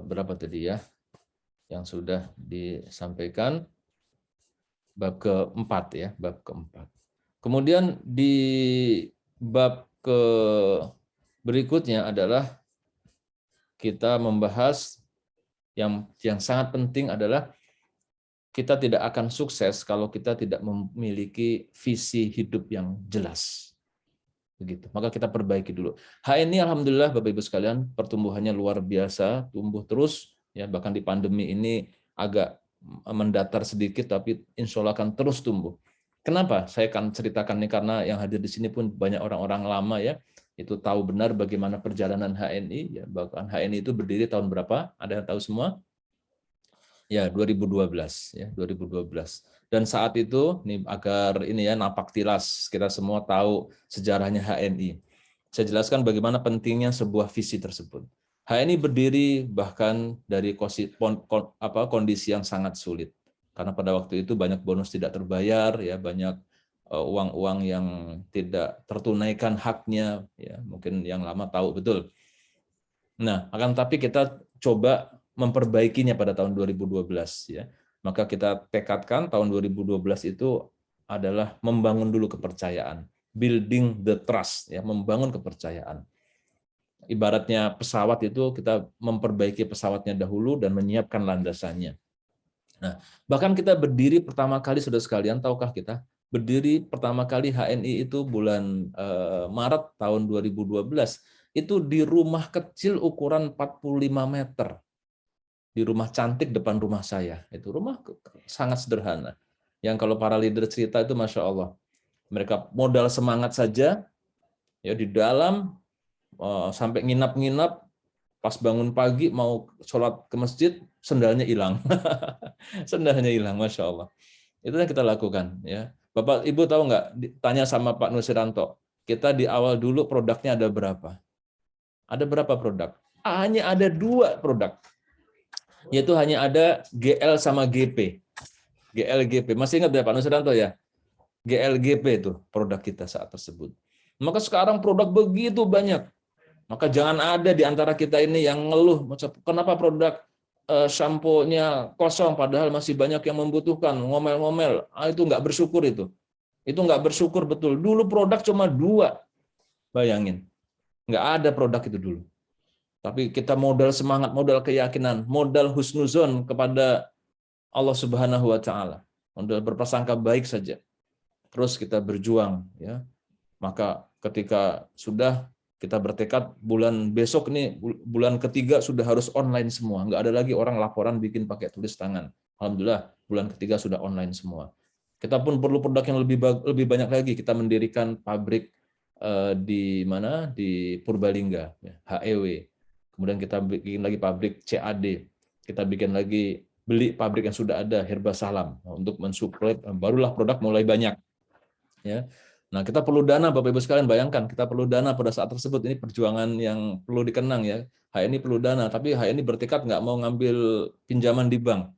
berapa tadi ya yang sudah disampaikan, bab keempat ya, bab keempat. Kemudian di bab ke berikutnya adalah kita membahas yang sangat penting adalah kita tidak akan sukses kalau kita tidak memiliki visi hidup yang jelas. Begitu. Maka kita perbaiki dulu. HNI alhamdulillah Bapak Ibu sekalian pertumbuhannya luar biasa, tumbuh terus ya, bahkan di pandemi ini agak mendatar sedikit tapi insya Allah akan terus tumbuh. Kenapa? Saya akan ceritakan ini karena yang hadir di sini pun banyak orang-orang lama ya, itu tahu benar bagaimana perjalanan HNI ya, bahkan HNI itu berdiri tahun berapa? Ada yang tahu semua? Ya, 2012 ya, 2012. Dan saat itu nih agar ini ya napak tilas kita semua tahu sejarahnya HNI. Saya jelaskan bagaimana pentingnya sebuah visi tersebut. HNI berdiri bahkan dari kondisi yang sangat sulit. Karena pada waktu itu banyak bonus tidak terbayar ya, banyak uang-uang yang tidak tertunaikan haknya ya, mungkin yang lama tahu betul. Nah, akan tapi kita coba memperbaikinya pada tahun 2012 ya. Maka kita tekadkan tahun 2012 itu adalah membangun dulu kepercayaan, building the trust ya, membangun kepercayaan. Ibaratnya pesawat itu kita memperbaiki pesawatnya dahulu dan menyiapkan landasannya. Nah, bahkan kita berdiri pertama kali saudara sekalian, tahukah kita? Berdiri pertama kali HNI itu bulan Maret tahun 2012 itu di rumah kecil ukuran 45 meter. Di rumah cantik depan rumah saya. Itu rumah sangat sederhana. Yang kalau para leader cerita itu Masya Allah. Mereka modal semangat saja, ya di dalam sampai nginap-nginap, pas bangun pagi mau sholat ke masjid, sendalnya hilang. Sendalnya hilang, Masya Allah. Itu yang kita lakukan. Ya. Bapak Ibu tahu nggak, tanya sama Pak Nusrianto, kita di awal dulu produknya ada berapa? Ada berapa produk? Hanya ada 2 produk. Yaitu hanya ada GL sama GP. GLGP. Masih ingat ya Pak Nusrianto ya? GLGP itu produk kita saat tersebut. Maka sekarang produk begitu banyak. Maka jangan ada di antara kita ini yang ngeluh, kenapa produk shampoo-nya kosong padahal masih banyak yang membutuhkan, ngomel-ngomel. Itu nggak bersyukur itu. Itu nggak bersyukur betul. Dulu produk cuma 2. Bayangin. Nggak ada produk itu dulu. Tapi kita modal semangat, modal keyakinan, modal husnuzon kepada Allah Subhanahu wa taala. Modal berprasangka baik saja. Terus kita berjuang ya. Maka ketika sudah kita bertekad bulan besok ini, bulan ketiga sudah harus online semua. Nggak ada lagi orang laporan bikin pakai tulis tangan. Alhamdulillah bulan ketiga sudah online semua. Kita pun perlu produk yang lebih banyak lagi. Kita mendirikan pabrik di mana? Di Purbalingga, HEW. Kemudian kita bikin lagi pabrik CAD. Kita bikin lagi, beli pabrik yang sudah ada, Herba Salam, untuk mensuplai, barulah produk mulai banyak. Ya. Nah, kita perlu dana, Bapak Ibu sekalian, bayangkan kita perlu dana pada saat tersebut. Ini perjuangan yang perlu dikenang ya. HNI perlu dana, tapi HNI bertekad nggak mau ngambil pinjaman di bank.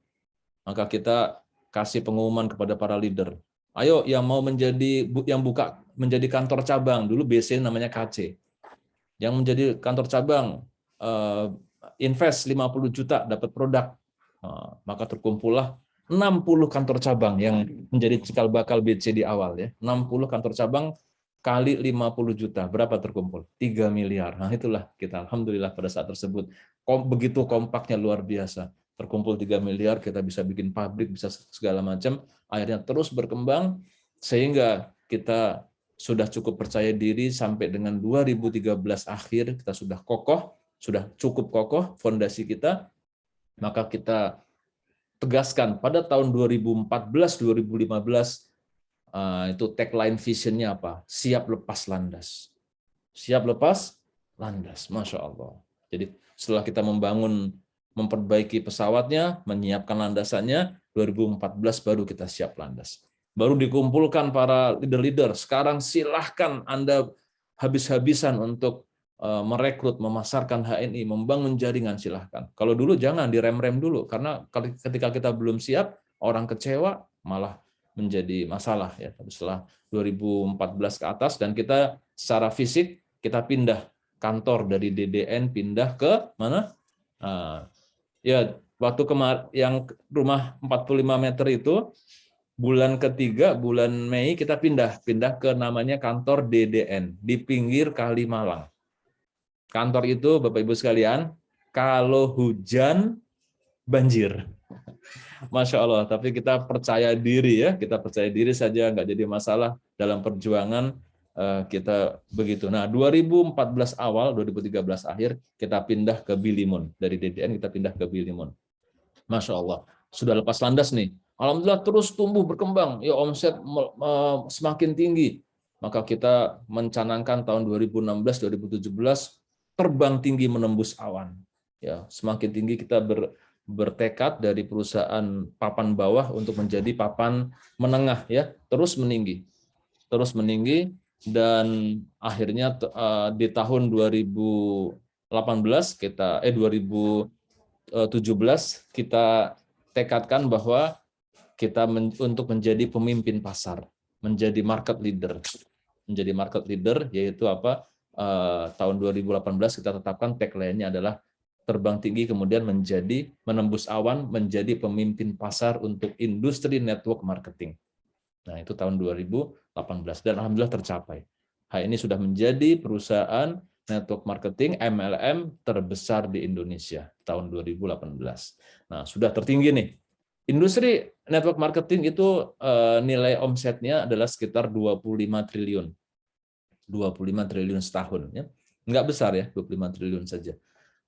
Maka kita kasih pengumuman kepada para leader. Ayo yang mau menjadi kantor cabang, dulu BC namanya KC. Yang menjadi kantor cabang, invest 50 juta dapat produk. Maka terkumpullah 60 kantor cabang yang menjadi cikal bakal BC di awal ya. 60 kantor cabang kali 50 juta, berapa terkumpul? 3 miliar. Nah itulah kita, alhamdulillah pada saat tersebut, begitu kompaknya luar biasa. Terkumpul 3 miliar, kita bisa bikin pabrik, bisa segala macam, akhirnya terus berkembang, sehingga kita sudah cukup percaya diri sampai dengan 2013 akhir, kita sudah kokoh, sudah cukup kokoh fondasi kita, maka kita tegaskan pada tahun 2014-2015 itu tagline visionnya apa? Siap lepas landas. Siap lepas landas, Masya Allah. Jadi setelah kita memperbaiki pesawatnya, menyiapkan landasannya, 2014 baru kita siap landas. Baru dikumpulkan para leader-leader. Sekarang silahkan Anda habis-habisan untuk merekrut, memasarkan HNI, membangun jaringan, silahkan. Kalau dulu jangan direm-rem dulu, karena ketika kita belum siap, orang kecewa, malah menjadi masalah ya. Setelah 2014 ke atas dan kita secara fisik kita pindah kantor dari DDN pindah ke mana? Ya waktu yang rumah 45 meter itu bulan ketiga bulan Mei kita pindah ke namanya kantor DDN di pinggir Kali Malang. Kantor itu Bapak Ibu sekalian kalau hujan banjir. Masya Allah, tapi kita percaya diri ya, kita percaya diri saja, nggak jadi masalah dalam perjuangan kita begitu. Nah, 2014 awal, 2013 akhir, kita pindah ke Bilimun. Dari DDN kita pindah ke Bilimun. Masya Allah, sudah lepas landas nih. Alhamdulillah terus tumbuh berkembang, ya omset semakin tinggi. Maka kita mencanangkan tahun 2016-2017 terbang tinggi menembus awan. Ya, semakin tinggi kita bertekad dari perusahaan papan bawah untuk menjadi papan menengah ya, terus meninggi dan akhirnya di tahun 2018 2017 kita tekadkan bahwa kita untuk menjadi pemimpin pasar, menjadi market leader yaitu apa? Tahun 2018 kita tetapkan tagline-nya adalah terbang tinggi kemudian menembus awan menjadi pemimpin pasar untuk industri network marketing. Nah, itu tahun 2018 dan alhamdulillah tercapai. HNI sudah menjadi perusahaan network marketing MLM terbesar di Indonesia tahun 2018. Nah, sudah tertinggi nih. Industri network marketing itu nilai omsetnya adalah sekitar 25 triliun. 25 triliun setahun ya. Enggak besar ya, 25 triliun saja.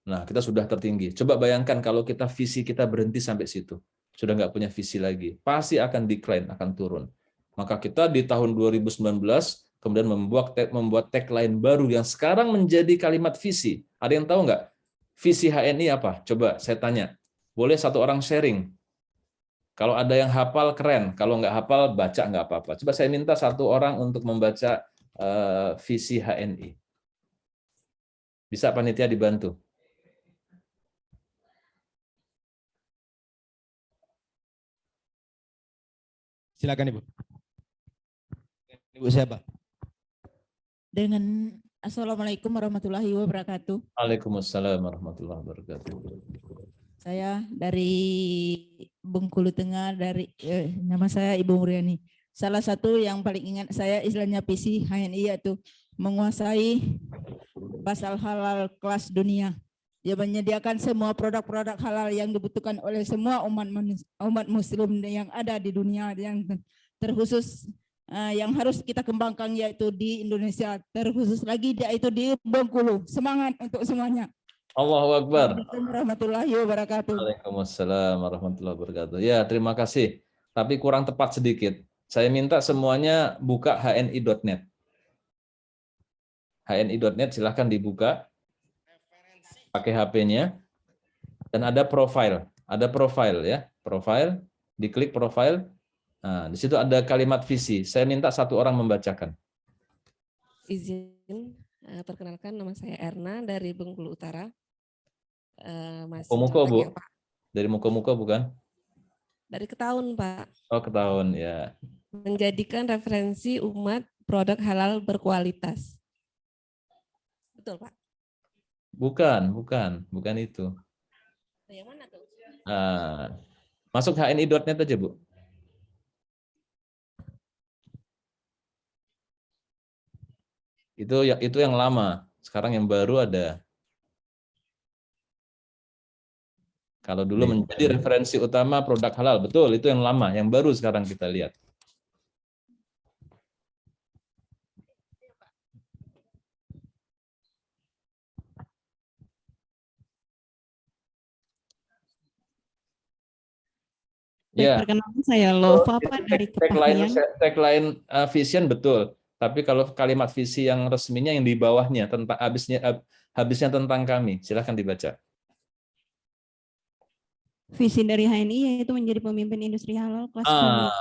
Nah, kita sudah tertinggi. Coba bayangkan kalau visi kita berhenti sampai situ. Sudah nggak punya visi lagi. Pasti akan decline, akan turun. Maka kita di tahun 2019 kemudian membuat tagline baru yang sekarang menjadi kalimat visi. Ada yang tahu nggak? Visi HNI apa? Coba saya tanya. Boleh satu orang sharing. Kalau ada yang hafal, keren. Kalau nggak hafal, baca nggak apa-apa. Coba saya minta satu orang untuk membaca visi HNI. Bisa panitia dibantu? Silakan Ibu. Ibu siapa? Dengan Assalamualaikum warahmatullahi wabarakatuh. Waalaikumsalam warahmatullahi wabarakatuh. Saya dari Bengkulu Tengah, nama saya Ibu Muriani. Salah satu yang paling ingat saya istilahnya visi HNI yaitu menguasai pasar halal kelas dunia. Dia menyediakan semua produk-produk halal yang dibutuhkan oleh semua umat muslim yang ada di dunia, yang terkhusus yang harus kita kembangkan yaitu di Indonesia, terkhusus lagi yaitu di Bengkulu. Semangat untuk semuanya. Allahu Akbar. Assalamualaikum warahmatullahi wabarakatuh. Waalaikumsalam warahmatullahi wabarakatuh. Ya, terima kasih. Tapi kurang tepat sedikit. Saya minta semuanya buka hni.net. hni.net silahkan dibuka pakai HP-nya dan ada profile ya, profile, diklik profile. Nah, di situ ada kalimat visi. Saya minta satu orang membacakan. Izin, perkenalkan nama saya Erna dari Bengkulu Utara. Muko-muko, Bu? Ya, Pak. Dari muko-muko bukan? Dari Ketaun, Pak. Oh, Ketaun, ya. Menjadikan referensi umat produk halal berkualitas. Betul, Pak? Bukan itu. Yang mana tuh? Masuk hni.net aja, Bu. Itu yang lama. Sekarang yang baru ada. Kalau dulu menjadi referensi utama produk halal, betul, itu yang lama. Yang baru sekarang kita lihat. Ya. Perkenalkan saya Lova Pak dari Kepahyang. Tagline Vision betul. Tapi kalau kalimat visi yang resminya yang di bawahnya tentang habisnya tentang kami, silahkan dibaca. Visi dari HNI yaitu menjadi pemimpin industri halal kelas dunia.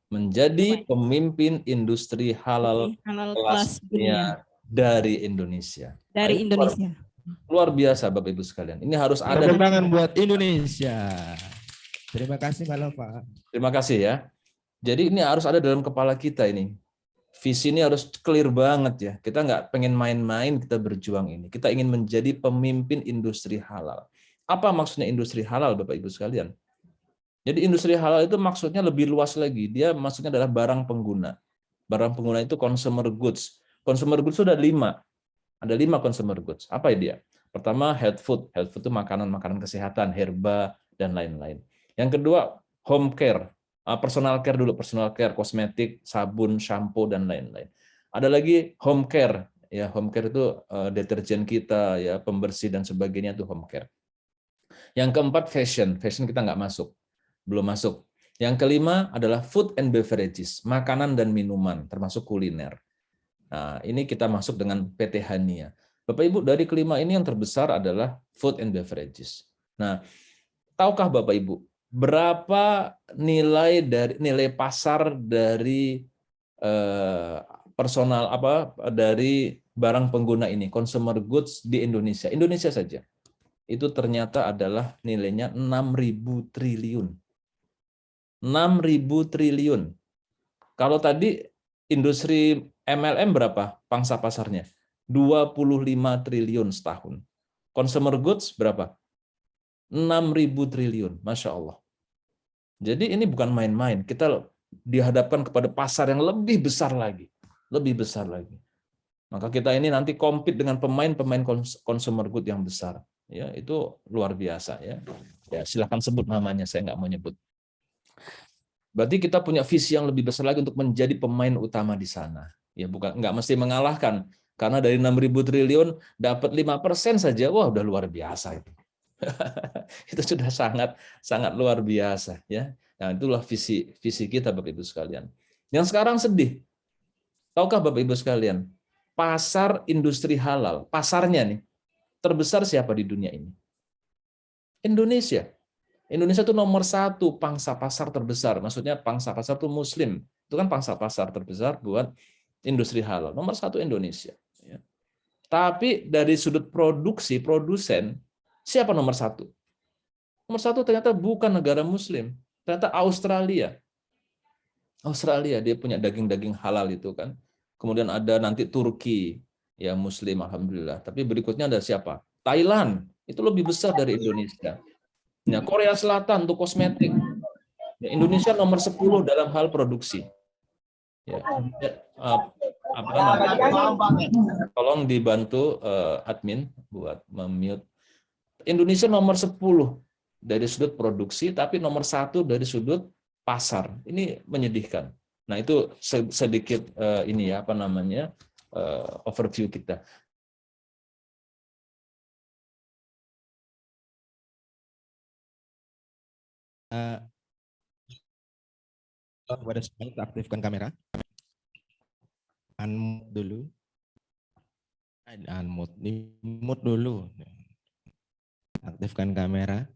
Menjadi pemimpin industri halal kelas dunia dari Indonesia. Dari Indonesia. Luar biasa Bapak Ibu sekalian. Ini harus ada. Tepuk tangan buat Indonesia. Terima kasih Mbak Lova. Terima kasih ya. Jadi ini harus ada dalam kepala kita ini. Visi ini harus clear banget ya. Kita nggak pengen main-main, kita berjuang ini. Kita ingin menjadi pemimpin industri halal. Apa maksudnya industri halal Bapak Ibu sekalian? Jadi industri halal itu maksudnya lebih luas lagi. Dia maksudnya adalah barang pengguna. Barang pengguna itu consumer goods. Consumer goods itu ada 5. Ada 5 consumer goods. Apa dia? Pertama health food. Health food itu makanan-makanan kesehatan, herba, dan lain-lain. Yang kedua home care. Personal care dulu, personal care, kosmetik, sabun, shampoo, dan lain-lain. Ada lagi home care. Ya, home care itu deterjen kita, ya, pembersih dan sebagainya itu home care. Yang keempat fashion kita nggak masuk, belum masuk. Yang kelima adalah food and beverages, makanan dan minuman, termasuk kuliner. Nah, ini kita masuk dengan PT Hania. Bapak Ibu, dari kelima ini yang terbesar adalah food and beverages. Nah, tahukah Bapak Ibu berapa nilai pasar dari dari barang pengguna ini, consumer goods di Indonesia? Indonesia saja. Itu ternyata adalah nilainya 6.000 triliun. 6.000 triliun. Kalau tadi industri MLM berapa pangsa pasarnya? 25 triliun setahun. Consumer goods berapa? 6.000 triliun. Masya Allah. Jadi ini bukan main-main. Kita dihadapkan kepada pasar yang lebih besar lagi. Lebih besar lagi. Maka kita ini nanti compete dengan pemain-pemain consumer good yang besar. Ya, itu luar biasa ya. Ya, silakan sebut namanya, saya nggak mau nyebut. Berarti kita punya visi yang lebih besar lagi untuk menjadi pemain utama di sana. Ya, bukan nggak mesti mengalahkan, karena dari 6.000 triliun dapat 5% saja, wah udah luar biasa itu. Itu sudah sangat luar biasa ya. Nah, itulah visi kita Bapak Ibu sekalian. Yang sekarang sedih. Tahukah Bapak Ibu sekalian, pasar industri halal, pasarnya nih terbesar siapa di dunia ini? Indonesia. Indonesia itu nomor 1 pangsa pasar terbesar. Maksudnya pangsa pasar itu Muslim. Itu kan pangsa pasar terbesar buat industri halal. Nomor 1 Indonesia. Tapi dari sudut produsen, siapa nomor 1? Nomor 1 ternyata bukan negara Muslim. Ternyata Australia. Australia, dia punya daging-daging halal itu kan. Kemudian ada nanti Turki. Ya Muslim, alhamdulillah. Tapi berikutnya ada siapa? Thailand, itu lebih besar dari Indonesia. Ya, Korea Selatan untuk kosmetik. Ya, Indonesia nomor 10 dalam hal produksi. Ya, tolong dibantu admin buat mute. Indonesia nomor 10 dari sudut produksi, tapi nomor 1 dari sudut pasar. Ini menyedihkan. Nah, itu sedikit ini ya, overview kita. Pada semuanya kita aktifkan kamera. Unmute dulu. Unmute dulu. Aktifkan kamera.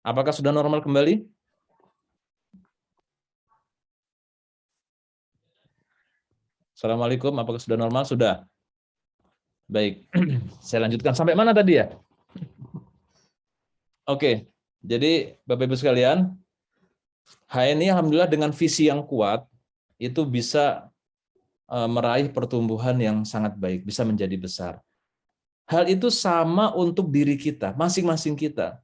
Apakah sudah normal kembali? Assalamualaikum, apakah sudah normal? Sudah. Baik, saya lanjutkan. Sampai mana tadi ya? Oke, jadi Bapak Ibu sekalian, HNI alhamdulillah dengan visi yang kuat, itu bisa meraih pertumbuhan yang sangat baik, bisa menjadi besar. Hal itu sama untuk diri kita, masing-masing kita.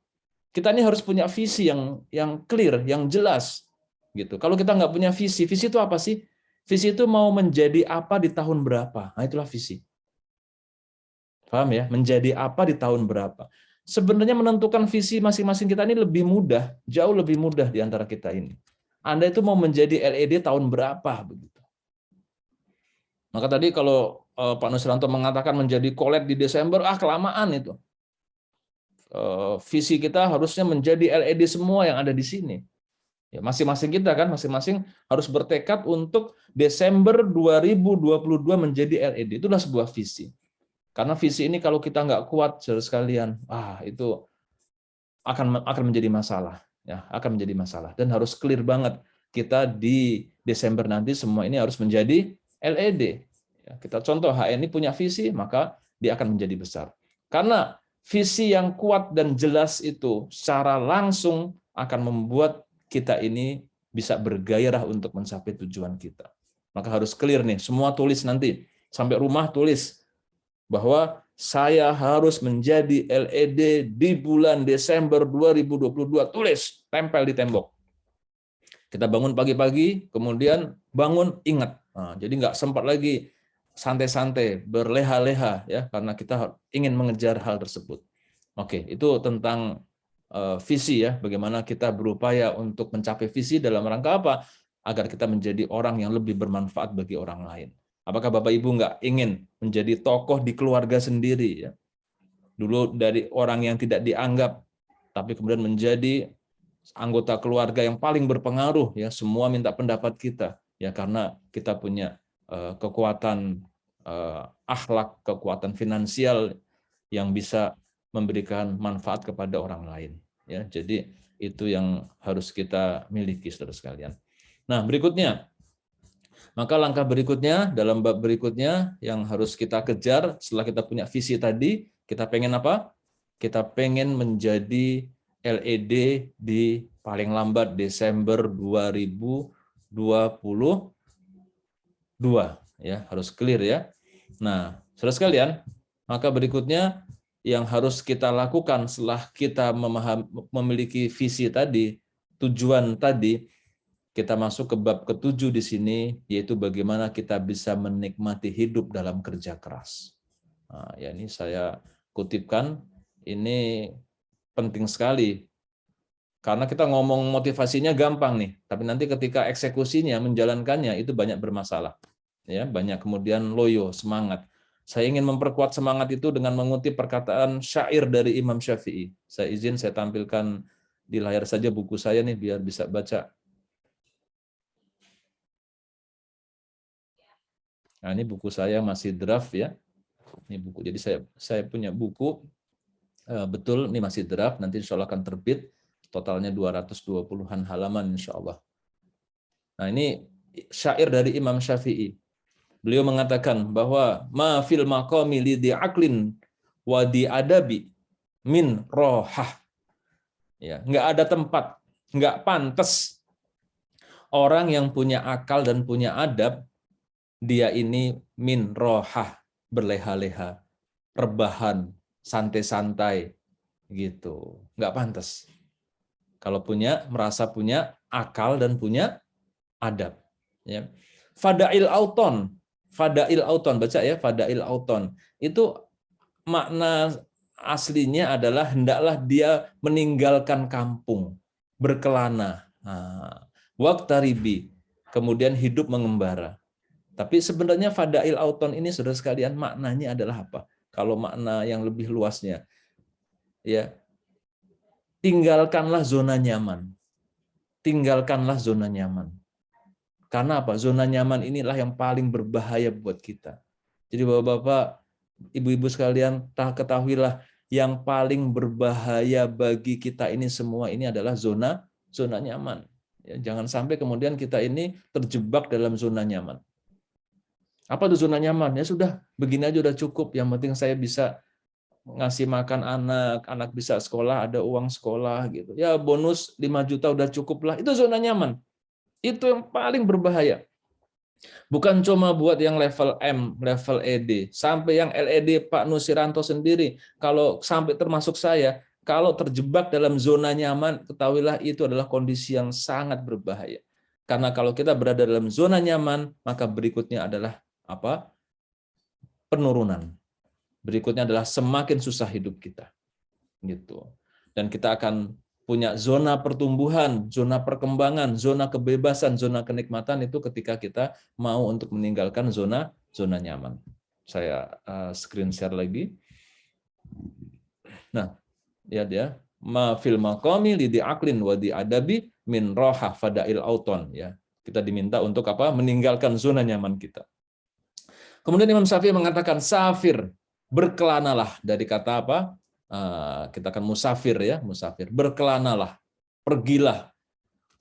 Kita ini harus punya visi yang clear, yang jelas. Gitu. Kalau kita nggak punya visi itu apa sih? Visi itu mau menjadi apa di tahun berapa? Nah, itulah visi. Paham ya? Menjadi apa di tahun berapa? Sebenarnya menentukan visi masing-masing kita ini lebih mudah, jauh lebih mudah di antara kita ini. Anda itu mau menjadi LED tahun berapa begitu. Maka tadi kalau Pak Nusranto mengatakan menjadi collab di Desember, kelamaan itu. Visi kita harusnya menjadi LED semua yang ada di sini. Ya, masing-masing kita kan, masing-masing harus bertekad untuk Desember 2022 menjadi LED. Itulah sebuah visi. Karena visi ini kalau kita nggak kuat, saudara sekalian, itu akan menjadi masalah. Ya, akan menjadi masalah. Dan harus clear banget kita di Desember nanti semua ini harus menjadi LED. Ya, kita contoh HNI punya visi, maka dia akan menjadi besar. Karena visi yang kuat dan jelas itu secara langsung akan membuat kita ini bisa bergairah untuk mencapai tujuan kita. Maka harus clear nih, semua tulis nanti. Sampai rumah tulis bahwa saya harus menjadi LED di bulan Desember 2022. Tulis, tempel di tembok. Kita bangun pagi-pagi, kemudian bangun ingat. Jadi nggak sempat lagi santai-santai, berleha-leha ya, karena kita ingin mengejar hal tersebut. Oke, itu tentang visi ya, bagaimana kita berupaya untuk mencapai visi dalam rangka apa? Agar kita menjadi orang yang lebih bermanfaat bagi orang lain. Apakah Bapak Ibu nggak ingin menjadi tokoh di keluarga sendiri ya? Dulu dari orang yang tidak dianggap, tapi kemudian menjadi anggota keluarga yang paling berpengaruh ya, semua minta pendapat kita ya, karena kita punya kekuatan akhlak, kekuatan finansial yang bisa memberikan manfaat kepada orang lain. Ya, jadi itu yang harus kita miliki, saudara sekalian. Nah, berikutnya, maka langkah berikutnya dalam bab berikutnya yang harus kita kejar setelah kita punya visi tadi, kita pengen apa? Kita pengen menjadi LED di paling lambat Desember 2022. Ya, harus clear ya. Nah, saudara sekalian, maka berikutnya yang harus kita lakukan setelah kita memiliki visi tadi, tujuan tadi, kita masuk ke bab ke-7 di sini, yaitu bagaimana kita bisa menikmati hidup dalam kerja keras. Nah, ya ini saya kutipkan, ini penting sekali. Karena kita ngomong motivasinya gampang nih, tapi nanti ketika eksekusinya, menjalankannya itu banyak bermasalah. Ya, banyak kemudian loyo, semangat. Saya ingin memperkuat semangat itu dengan mengutip perkataan syair dari Imam Syafi'i. Saya izin saya tampilkan di layar saja buku saya nih biar bisa baca. Nah, ini buku saya masih draft ya. Ini buku. Jadi saya punya buku betul ini masih draft, nanti insya Allah akan terbit. Totalnya 220-an halaman insya Allah. Nah, ini syair dari Imam Syafi'i. Beliau mengatakan bahwa ma fil maqami li aqlin wa di adabi min rohah. Ya, enggak ada tempat, enggak pantas orang yang punya akal dan punya adab dia ini min rohah, berleha-leha, rebahan, santai-santai gitu. Enggak pantas. Kalau merasa punya akal dan punya adab, ya. Fadail auton, baca ya, fadail auton. Itu makna aslinya adalah hendaklah dia meninggalkan kampung, berkelana. Waqtaribi, kemudian hidup mengembara. Tapi sebenarnya fadail auton ini saudara sekalian maknanya adalah apa? Kalau makna yang lebih luasnya, ya, tinggalkanlah zona nyaman. Tinggalkanlah zona nyaman. Karena apa? Zona nyaman inilah yang paling berbahaya buat kita. Jadi bapak-bapak, ibu-ibu sekalian, ketahuilah yang paling berbahaya bagi kita ini semua ini adalah zona nyaman. Ya, jangan sampai kemudian kita ini terjebak dalam zona nyaman. Apa itu zona nyaman? Ya sudah, begini aja udah cukup. Yang penting saya bisa ngasih makan anak bisa sekolah, ada uang sekolah gitu. Ya bonus 5 juta udah cukup lah. Itu zona nyaman. Itu yang paling berbahaya. Bukan cuma buat yang level M, level ED, sampai yang LED Pak Nusiranto sendiri, kalau sampai termasuk saya, kalau terjebak dalam zona nyaman, ketahuilah itu adalah kondisi yang sangat berbahaya. Karena kalau kita berada dalam zona nyaman, maka berikutnya adalah apa? Penurunan. Berikutnya adalah semakin susah hidup kita. Gitu. Dan kita akan punya zona pertumbuhan, zona perkembangan, zona kebebasan, zona kenikmatan itu ketika kita mau untuk meninggalkan zona nyaman. Saya screen share lagi. Nah, lihat ya, ma fil maqami li di'aqlin wa di'adabi min roha fadail auton, ya. Kita diminta untuk apa? Meninggalkan zona nyaman kita. Kemudian Imam Syafi'i mengatakan safir, berkelanalah, dari kata apa? Kita akan musafir, ya, musafir, berkelanalah, pergilah,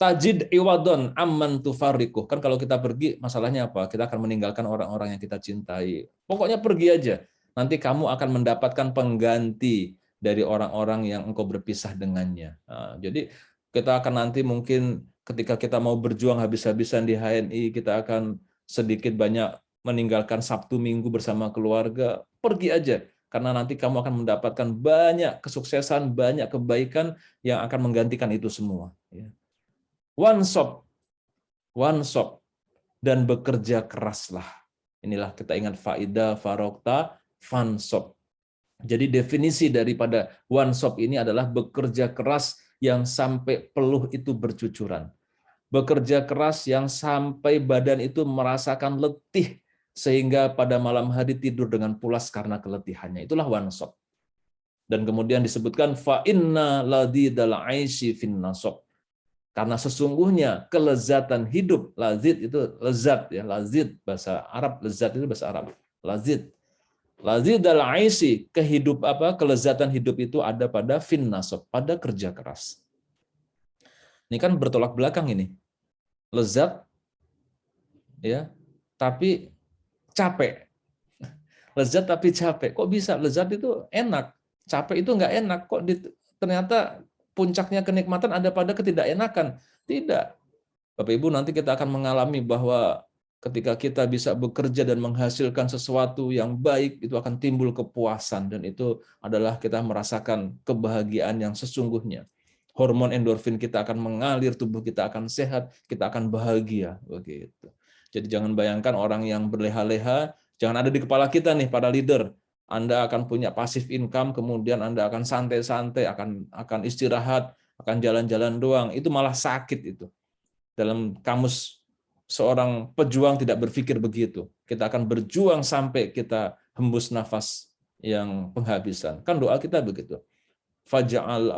tajid iwadon amman tufarriquh. Kan kalau kita pergi, masalahnya apa? Kita akan meninggalkan orang-orang yang kita cintai. Pokoknya pergi aja, nanti kamu akan mendapatkan pengganti dari orang-orang yang engkau berpisah dengannya. Jadi kita akan nanti mungkin ketika kita mau berjuang habis-habisan di HNI, kita akan sedikit banyak meninggalkan Sabtu Minggu bersama keluarga, pergi aja. Karena nanti kamu akan mendapatkan banyak kesuksesan, banyak kebaikan yang akan menggantikan itu semua. One shop, dan bekerja keraslah. Inilah kita ingat faida farokta fansop. Jadi definisi daripada one shop ini adalah bekerja keras yang sampai peluh itu bercucuran. Bekerja keras yang sampai badan itu merasakan letih, sehingga pada malam hari tidur dengan pulas karena keletihannya. Itulah one shop. Dan kemudian disebutkan fa inna ladidal aisy fin nasab. Karena sesungguhnya kelezatan hidup, lazid itu lezat, ya, lazid bahasa Arab, lezat itu bahasa Arab. Lazid. Lazidal aisy, kelezatan hidup itu ada pada fin nasab, pada kerja keras. Ini kan bertolak belakang ini. Lezat, ya, tapi capek. Lezat tapi capek. Kok bisa? Lezat itu enak, capek itu nggak enak. Kok ternyata puncaknya kenikmatan ada pada ketidakenakan? Tidak. Bapak Ibu, nanti kita akan mengalami bahwa ketika kita bisa bekerja dan menghasilkan sesuatu yang baik, itu akan timbul kepuasan, dan itu adalah kita merasakan kebahagiaan yang sesungguhnya. Hormon endorfin kita akan mengalir, tubuh kita akan sehat, kita akan bahagia, begitu. Jadi jangan bayangkan orang yang berleha-leha, jangan ada di kepala kita nih para leader. Anda akan punya passive income, kemudian Anda akan santai-santai, akan istirahat, akan jalan-jalan doang. Itu malah sakit itu. Dalam kamus seorang pejuang tidak berpikir begitu. Kita akan berjuang sampai kita hembus nafas yang penghabisan. Kan doa kita begitu. Faj'al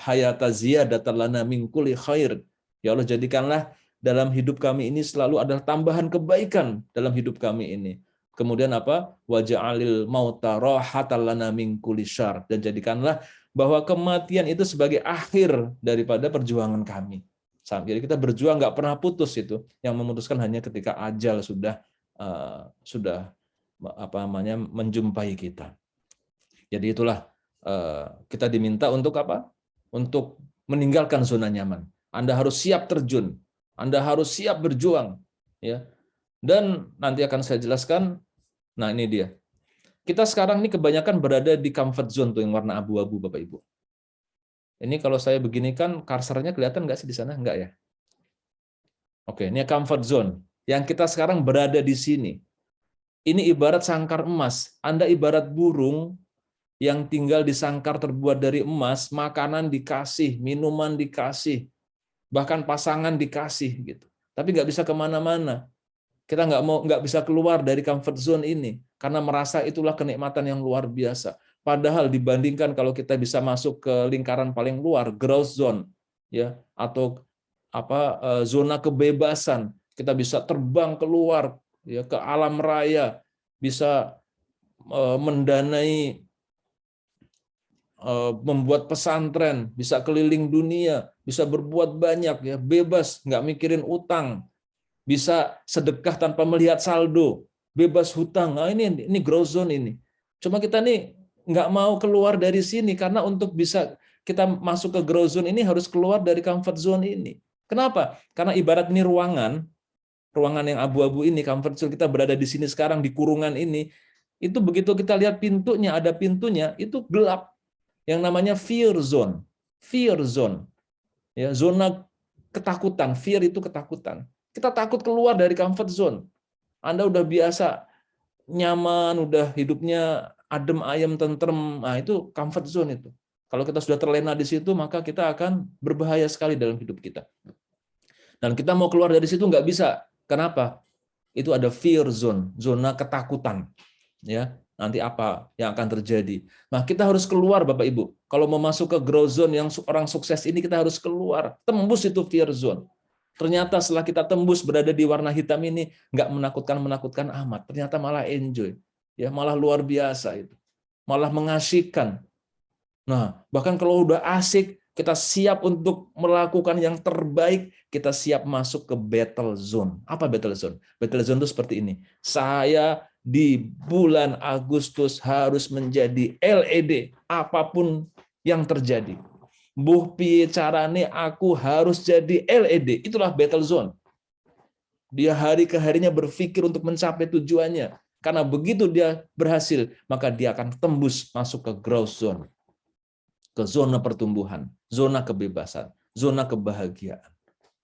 hayata ziyadatan lana min kulli khair. Ya Allah, jadikanlah dalam hidup kami ini selalu ada tambahan kebaikan dalam hidup kami ini. Kemudian apa? Waja'alil mauta rahatan lana min kulli syarr, dan jadikanlah bahwa kematian itu sebagai akhir daripada perjuangan kami. Jadi kita berjuang nggak pernah putus itu. Yang memutuskan hanya ketika ajal sudah menjumpai kita. Jadi itulah kita diminta untuk apa? Untuk meninggalkan zona nyaman. Anda harus siap terjun. Anda harus siap berjuang, ya. Dan nanti akan saya jelaskan. Nah, ini dia. Kita sekarang ini kebanyakan berada di comfort zone tuh yang warna abu-abu, Bapak Ibu. Ini kalau saya begini kan kursornya kelihatan nggak sih di sana? Nggak, ya? Oke, ini comfort zone. Yang kita sekarang berada di sini. Ini ibarat sangkar emas. Anda ibarat burung yang tinggal di sangkar terbuat dari emas, makanan dikasih, minuman dikasih, bahkan pasangan dikasih gitu, tapi nggak bisa kemana-mana. Kita nggak bisa keluar dari comfort zone ini karena merasa itulah kenikmatan yang luar biasa. Padahal dibandingkan kalau kita bisa masuk ke lingkaran paling luar, growth zone, ya, atau zona kebebasan, kita bisa terbang keluar, ya, ke alam raya, bisa mendanai, membuat pesantren, bisa keliling dunia, bisa berbuat banyak, ya, bebas, nggak mikirin utang, bisa sedekah tanpa melihat saldo, bebas hutang. Nah, ini growth zone ini. Cuma kita nih nggak mau keluar dari sini karena untuk bisa kita masuk ke growth zone ini harus keluar dari comfort zone ini. Kenapa? Karena ibarat ini ruangan, ruangan yang abu-abu ini, comfort zone, kita berada di sini sekarang di kurungan ini, itu begitu kita lihat pintunya, ada pintunya, itu gelap. Yang namanya fear zone. Fear zone. Ya, zona ketakutan. Fear itu ketakutan. Kita takut keluar dari comfort zone. Anda udah biasa nyaman, udah hidupnya adem ayem tentrem. Nah, itu comfort zone itu. Kalau kita sudah terlena di situ, maka kita akan berbahaya sekali dalam hidup kita. Dan kita mau keluar dari situ nggak bisa. Kenapa? Itu ada fear zone, zona ketakutan. Ya, nanti apa yang akan terjadi? Nah, kita harus keluar, Bapak Ibu. Kalau mau masuk ke growth zone yang orang sukses ini, kita harus keluar, tembus itu fear zone. Ternyata setelah kita tembus berada di warna hitam ini, nggak menakutkan amat. Ternyata malah enjoy, ya, malah luar biasa itu, malah mengasihkan. Nah, bahkan kalau udah asik, kita siap untuk melakukan yang terbaik, kita siap masuk ke battle zone. Apa battle zone? Battle zone itu seperti ini. Saya di bulan Agustus harus menjadi LED, apapun yang terjadi. Buh piye carane aku harus jadi LED. Itulah battle zone. Dia hari ke harinya berpikir untuk mencapai tujuannya. Karena begitu dia berhasil, maka dia akan tembus masuk ke growth zone. Ke zona pertumbuhan, zona kebebasan, zona kebahagiaan.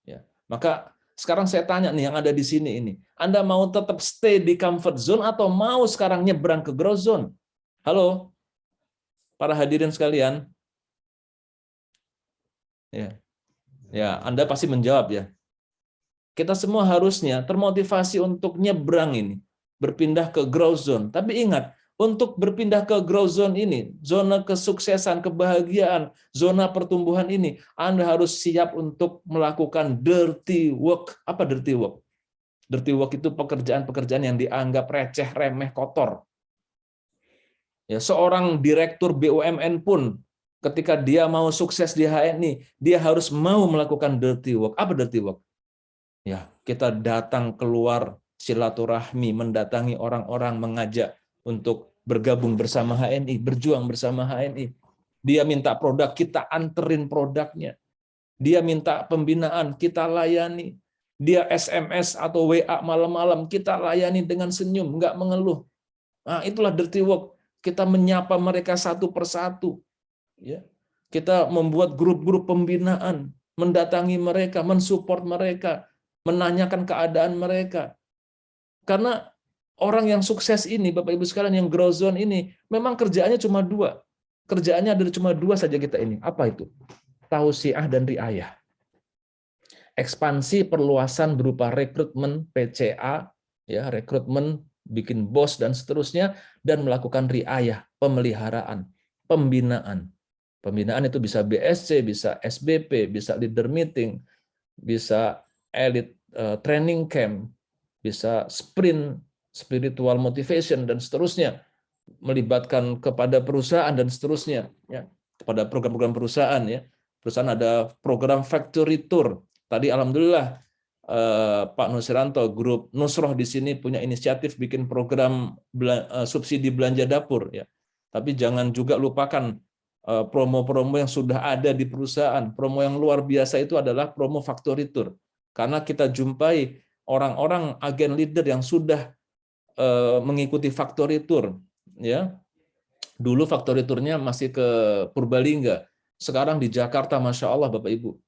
Ya. Maka sekarang saya tanya nih yang ada di sini ini, Anda mau tetap stay di comfort zone atau mau sekarang nyebrang ke growth zone? Halo, para hadirin sekalian. Ya, Anda pasti menjawab ya. Kita semua harusnya termotivasi untuk nyebrang ini, berpindah ke growth zone. Tapi ingat, untuk berpindah ke growth zone ini, zona kesuksesan, kebahagiaan, zona pertumbuhan ini, Anda harus siap untuk melakukan dirty work. Apa dirty work? Dirty work itu pekerjaan-pekerjaan yang dianggap receh, remeh, kotor. Ya, seorang direktur BUMN pun ketika dia mau sukses di HNI, dia harus mau melakukan dirty work. Apa dirty work? Ya, kita datang keluar silaturahmi, mendatangi orang-orang, mengajak untuk bergabung bersama HNI, berjuang bersama HNI. Dia minta produk, kita anterin produknya. Dia minta pembinaan, kita layani. Dia SMS atau WA malam-malam, kita layani dengan senyum, nggak mengeluh. Nah, itulah dirty work. Kita menyapa mereka satu persatu. Ya. Kita membuat grup-grup pembinaan, mendatangi mereka, mensupport mereka, menanyakan keadaan mereka. Karena orang yang sukses ini, Bapak Ibu sekalian, yang growth zone ini, memang kerjaannya cuma dua. Kerjaannya ada cuma dua saja kita ini. Apa itu? Tausiah dan riayah. Ekspansi perluasan berupa rekrutmen PCA, ya, rekrutmen, bikin bos dan seterusnya, dan melakukan riayah, pemeliharaan, pembinaan. Pembinaan itu bisa BSC, bisa SBP, bisa leader meeting, bisa elite training camp, bisa sprint, spiritual motivation, dan seterusnya, melibatkan kepada perusahaan dan seterusnya, ya, kepada program-program perusahaan. Ya, perusahaan ada program factory tour. Tadi alhamdulillah Pak Nusranto, grup Nusroh di sini punya inisiatif bikin program subsidi belanja dapur. Ya, tapi jangan juga lupakan promo-promo yang sudah ada di perusahaan. Promo yang luar biasa itu adalah promo factory tour. Karena kita jumpai orang-orang agen leader yang sudah mengikuti factory tour. Ya, dulu factory tournya masih ke Purbalingga. Sekarang di Jakarta, Masya Allah, Bapak Ibu.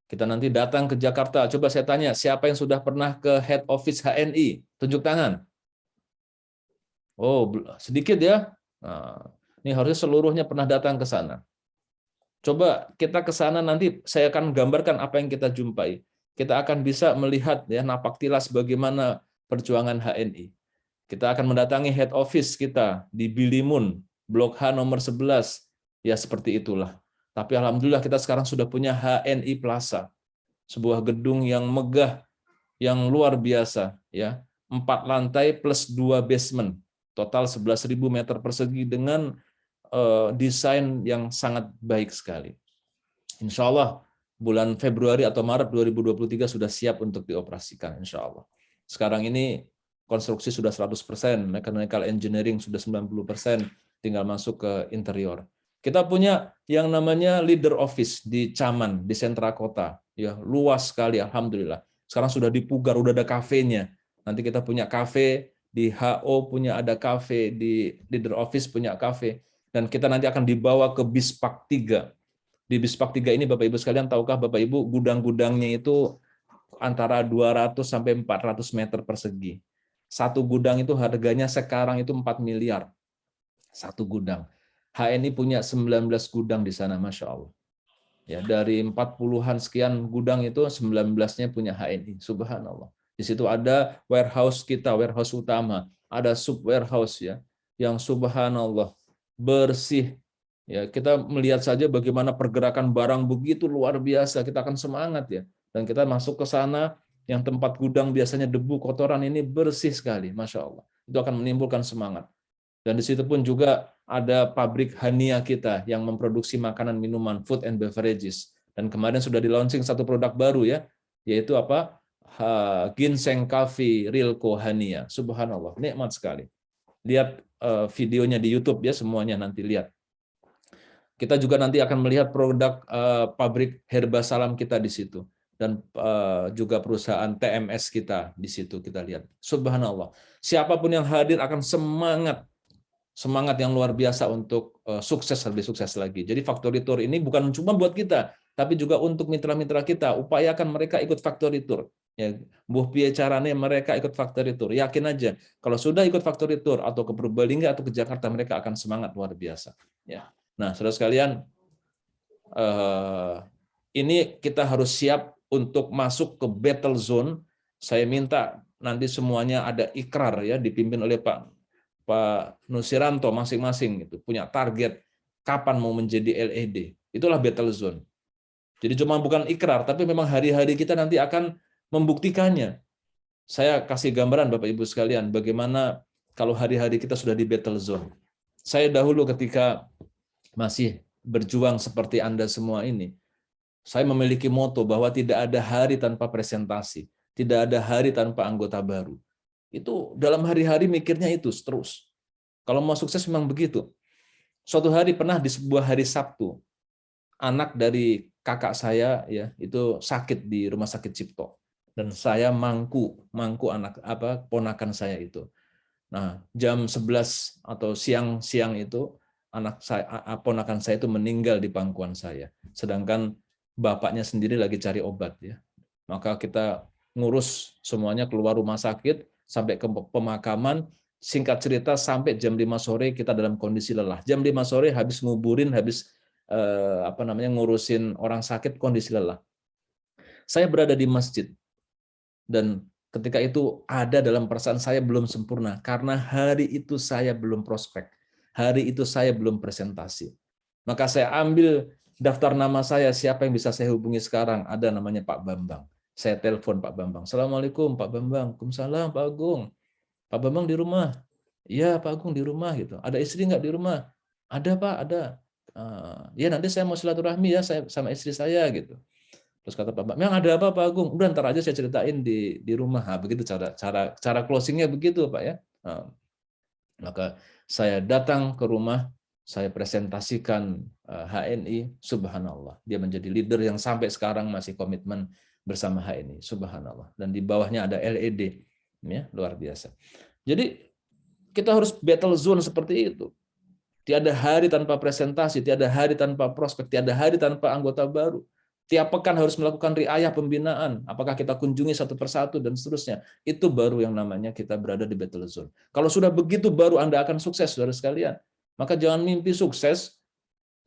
Kita nanti datang ke Jakarta. Coba saya tanya, siapa yang sudah pernah ke head office HNI? Tunjuk tangan. Oh, sedikit ya. Nah, ini harusnya seluruhnya pernah datang ke sana. Coba kita ke sana, nanti saya akan gambarkan apa yang kita jumpai. Kita akan bisa melihat ya napaktilas bagaimana perjuangan HNI. Kita akan mendatangi head office kita di Bilimun, Blok H nomor 11. Ya seperti itulah. Tapi alhamdulillah kita sekarang sudah punya HNI Plaza. Sebuah gedung yang megah, yang luar biasa. Ya, 4 lantai plus 2 basement. Total 11.000 meter persegi dengan desain yang sangat baik sekali. Insya Allah bulan Februari atau Maret 2023 sudah siap untuk dioperasikan. Insya Allah. Sekarang ini konstruksi sudah 100%, mechanical engineering sudah 90%, tinggal masuk ke interior. Kita punya yang namanya leader office di Caman, di sentra kota, ya luas sekali, alhamdulillah. Sekarang sudah dipugar, udah ada kafenya. Nanti kita punya kafe, di HO punya ada kafe, di leader office punya kafe. Dan kita nanti akan dibawa ke Bispak 3. Di Bispak 3 ini Bapak Ibu sekalian, tahukah Bapak Ibu gudang-gudangnya itu antara 200 sampai 400 meter persegi. Satu gudang itu harganya sekarang itu 4 miliar. Satu gudang. HNI punya 19 gudang di sana, Masya Allah. Ya, dari 40-an sekian gudang itu 19-nya punya HNI. Subhanallah. Di situ ada warehouse kita, warehouse utama, ada sub warehouse ya, yang subhanallah bersih. Ya, kita melihat saja bagaimana pergerakan barang begitu luar biasa, kita akan semangat ya. Dan kita masuk ke sana, yang tempat gudang biasanya debu, kotoran ini bersih sekali, Masya Allah. Itu akan menimbulkan semangat. Dan di situ pun juga ada pabrik Hania kita yang memproduksi makanan, minuman, food and beverages. Dan kemarin sudah di-launching satu produk baru ya, yaitu apa? Ginseng Coffee Rilko Hania. Subhanallah, nikmat sekali. Lihat videonya di YouTube ya, semuanya nanti lihat. Kita juga nanti akan melihat produk pabrik Herba Salam kita di situ. Dan juga perusahaan TMS kita di situ kita lihat. Subhanallah. Siapapun yang hadir akan semangat yang luar biasa untuk sukses, lebih sukses lagi. Jadi Factory Tour ini bukan cuma buat kita, tapi juga untuk mitra-mitra kita. Upayakan mereka ikut Factory Tour. Ya, buh piye carane mereka ikut Factory Tour. Yakin aja, kalau sudah ikut Factory Tour atau ke Purbalingga atau ke Jakarta, mereka akan semangat luar biasa. Ya. Nah, saudara sekalian, ini kita harus siap untuk masuk ke battle zone. Saya minta nanti semuanya ada ikrar ya, dipimpin oleh Pak Nusiranto masing-masing itu punya target kapan mau menjadi LED. Itulah battle zone. Jadi cuma bukan ikrar, tapi memang hari-hari kita nanti akan membuktikannya. Saya kasih gambaran Bapak Ibu sekalian bagaimana kalau hari-hari kita sudah di battle zone. Saya dahulu ketika masih berjuang seperti Anda semua ini, saya memiliki moto bahwa tidak ada hari tanpa presentasi, tidak ada hari tanpa anggota baru. Itu dalam hari-hari mikirnya itu terus. Kalau mau sukses memang begitu. Suatu hari pernah di sebuah hari Sabtu, anak dari kakak saya ya itu sakit di Rumah Sakit Cipto dan saya mangku anak ponakan saya itu. Nah, jam 11 atau siang itu anak saya ponakan saya itu meninggal di pangkuan saya. Sedangkan bapaknya sendiri lagi cari obat ya. Maka kita ngurus semuanya keluar rumah sakit sampai ke pemakaman. Singkat cerita sampai jam 5 sore kita dalam kondisi lelah. Jam 5 sore habis nguburin, habis ngurusin orang sakit, kondisi lelah. Saya berada di masjid dan ketika itu ada dalam perasaan saya belum sempurna karena hari itu saya belum prospek. Hari itu saya belum presentasi. Maka saya ambil daftar nama saya, siapa yang bisa saya hubungi sekarang? Ada namanya Pak Bambang. Saya telepon Pak Bambang. Assalamualaikum Pak Bambang. Waalaikumsalam Pak Agung. Pak Bambang di rumah? Iya Pak Agung di rumah gitu. Ada istri nggak di rumah? Ada Pak, ada. Ya nanti saya mau silaturahmi ya saya sama istri saya gitu. Terus kata Pak Bambang, yang ada apa Pak Agung? Udah ntar aja saya ceritain di rumah. Nah, begitu cara closingnya begitu Pak ya. Maka saya datang ke rumah, saya presentasikan HNI, subhanallah. Dia menjadi leader yang sampai sekarang masih komitmen bersama HNI, subhanallah. Dan di bawahnya ada LED, ya, luar biasa. Jadi kita harus battle zone seperti itu. Tiada hari tanpa presentasi, tiada hari tanpa prospek, tiada hari tanpa anggota baru. Tiap pekan harus melakukan riayah pembinaan. Apakah kita kunjungi satu persatu dan seterusnya. Itu baru yang namanya kita berada di battle zone. Kalau sudah begitu baru Anda akan sukses, saudara sekalian. Maka jangan mimpi sukses,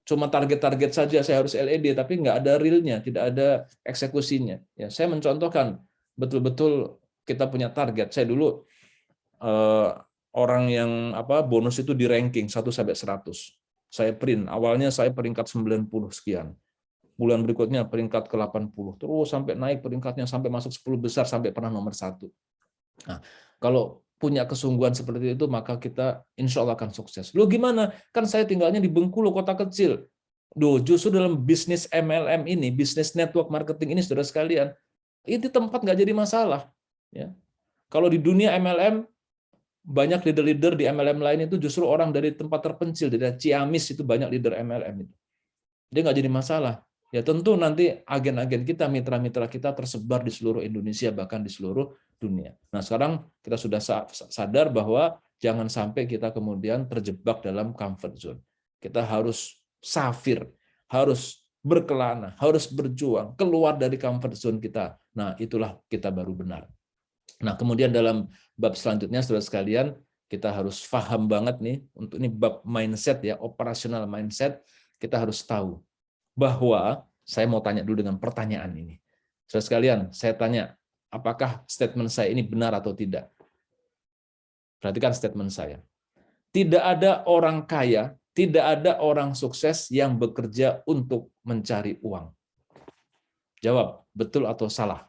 cuma target-target saja saya harus LED, tapi nggak ada realnya, tidak ada eksekusinya. Ya, saya mencontohkan betul-betul kita punya target. Saya dulu orang yang bonus itu di ranking 1 sampai 100. Saya print. Awalnya saya peringkat 90 sekian. Bulan berikutnya peringkat ke 80. Terus sampai naik peringkatnya sampai masuk 10 besar sampai pernah nomor 1. Nah, kalau punya kesungguhan seperti itu maka kita insya Allah akan sukses. Loh gimana? Kan saya tinggalnya di Bengkulu, kota kecil. Duh, justru dalam bisnis MLM ini, bisnis network marketing ini, saudara sekalian, itu tempat nggak jadi masalah. Ya. Kalau di dunia MLM, banyak leader-leader di MLM lain itu justru orang dari tempat terpencil, dari Ciamis itu banyak leader MLM itu. Dia nggak jadi masalah. Ya tentu nanti agen-agen kita, mitra-mitra kita tersebar di seluruh Indonesia, bahkan di seluruh dunia. Nah sekarang kita sudah sadar bahwa jangan sampai kita kemudian terjebak dalam comfort zone. Kita harus safir, harus berkelana, harus berjuang, keluar dari comfort zone kita. Nah itulah kita baru benar. Nah kemudian dalam bab selanjutnya, saudara sekalian, kita harus paham banget nih, untuk ini bab mindset ya, operasional mindset, kita harus tahu bahwa saya mau tanya dulu dengan pertanyaan ini. Saudara sekalian, saya tanya, apakah statement saya ini benar atau tidak? Perhatikan statement saya. Tidak ada orang kaya, tidak ada orang sukses yang bekerja untuk mencari uang. Jawab, betul atau salah?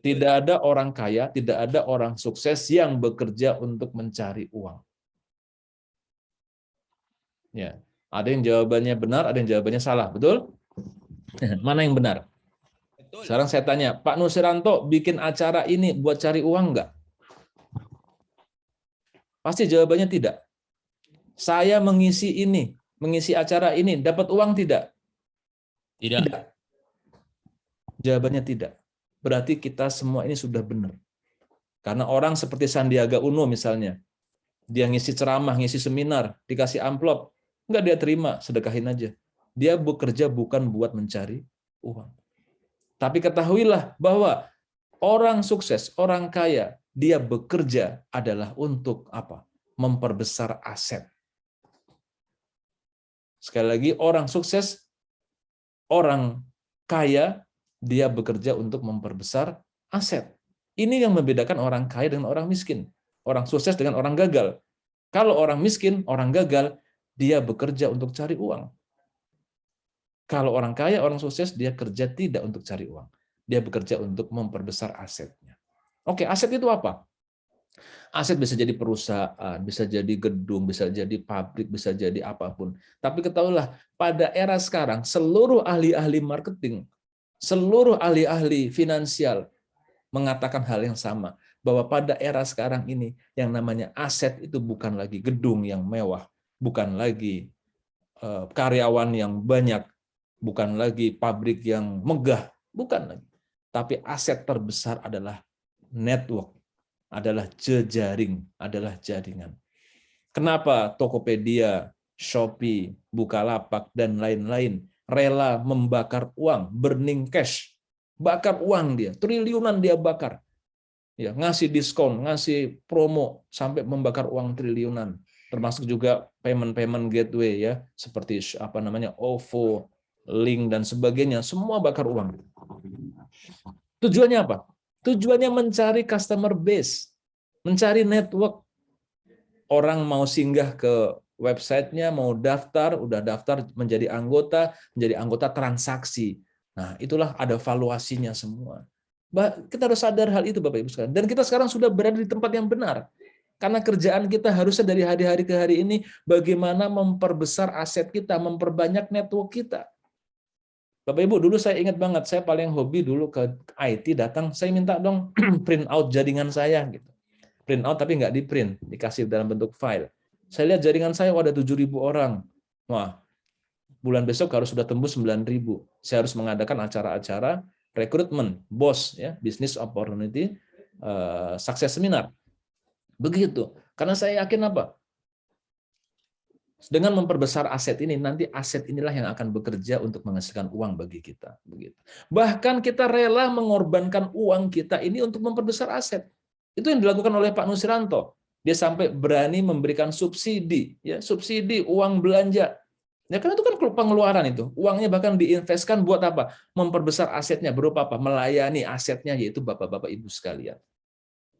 Tidak ada orang kaya, tidak ada orang sukses yang bekerja untuk mencari uang. Ya, ada yang jawabannya benar, ada yang jawabannya salah, betul? Mana yang benar? Sekarang saya tanya, Pak Nusrianto bikin acara ini buat cari uang enggak? Pasti jawabannya tidak. Saya mengisi ini, mengisi acara ini, dapat uang tidak? Tidak. Jawabannya tidak. Berarti kita semua ini sudah benar. Karena orang seperti Sandiaga Uno misalnya, dia ngisi ceramah, ngisi seminar, dikasih amplop, enggak dia terima, sedekahin aja. Dia bekerja bukan buat mencari uang. Tapi ketahuilah bahwa orang sukses, orang kaya, dia bekerja adalah untuk apa? Memperbesar aset. Sekali lagi, orang sukses, orang kaya, dia bekerja untuk memperbesar aset. Ini yang membedakan orang kaya dengan orang miskin. Orang sukses dengan orang gagal. Kalau orang miskin, orang gagal, dia bekerja untuk cari uang. Kalau orang kaya, orang sukses, dia kerja tidak untuk cari uang. Dia bekerja untuk memperbesar asetnya. Oke, aset itu apa? Aset bisa jadi perusahaan, bisa jadi gedung, bisa jadi pabrik, bisa jadi apapun. Tapi ketahuilah, pada era sekarang, seluruh ahli-ahli marketing, seluruh ahli-ahli finansial mengatakan hal yang sama. Bahwa pada era sekarang ini, yang namanya aset itu bukan lagi gedung yang mewah, bukan lagi karyawan yang banyak, bukan lagi pabrik yang megah, bukan lagi. Tapi aset terbesar adalah network, adalah jejaring, adalah jaringan. Kenapa Tokopedia, Shopee, Bukalapak, dan lain-lain rela membakar uang, burning cash, bakar uang dia, triliunan dia bakar. Ya, ngasih diskon, ngasih promo, sampai membakar uang triliunan. Termasuk juga payment gateway ya, seperti apa namanya OVO, Link dan sebagainya, semua bakar uang. Tujuannya apa? Tujuannya mencari customer base, mencari network. Orang mau singgah ke websitenya, mau daftar, udah daftar menjadi anggota transaksi. Nah, itulah ada valuasinya semua. Kita harus sadar hal itu, Bapak Ibu sekalian. Dan kita sekarang sudah berada di tempat yang benar. Karena kerjaan kita harusnya dari hari-hari ke hari ini, bagaimana memperbesar aset kita, memperbanyak network kita. Bapak Ibu, dulu saya ingat banget, saya paling hobi dulu ke IT datang, saya minta dong print out jaringan saya. Gitu. Print out tapi nggak di print, dikasih dalam bentuk file. Saya lihat jaringan saya, ada 7.000 orang. Wah, bulan besok harus sudah tembus 9.000. Saya harus mengadakan acara-acara rekrutmen, BOS, ya, Business Opportunity Success Seminar. Begitu. Karena saya yakin apa? Dengan memperbesar aset ini, nanti aset inilah yang akan bekerja untuk menghasilkan uang bagi kita. Begitu. Bahkan kita rela mengorbankan uang kita ini untuk memperbesar aset. Itu yang dilakukan oleh Pak Nusrianto. Dia sampai berani memberikan subsidi, ya, subsidi uang belanja. Ya, karena itu kan pengeluaran itu. Uangnya bahkan diinvestkan buat apa? Memperbesar asetnya berupa apa? Melayani asetnya, yaitu Bapak-bapak Ibu sekalian.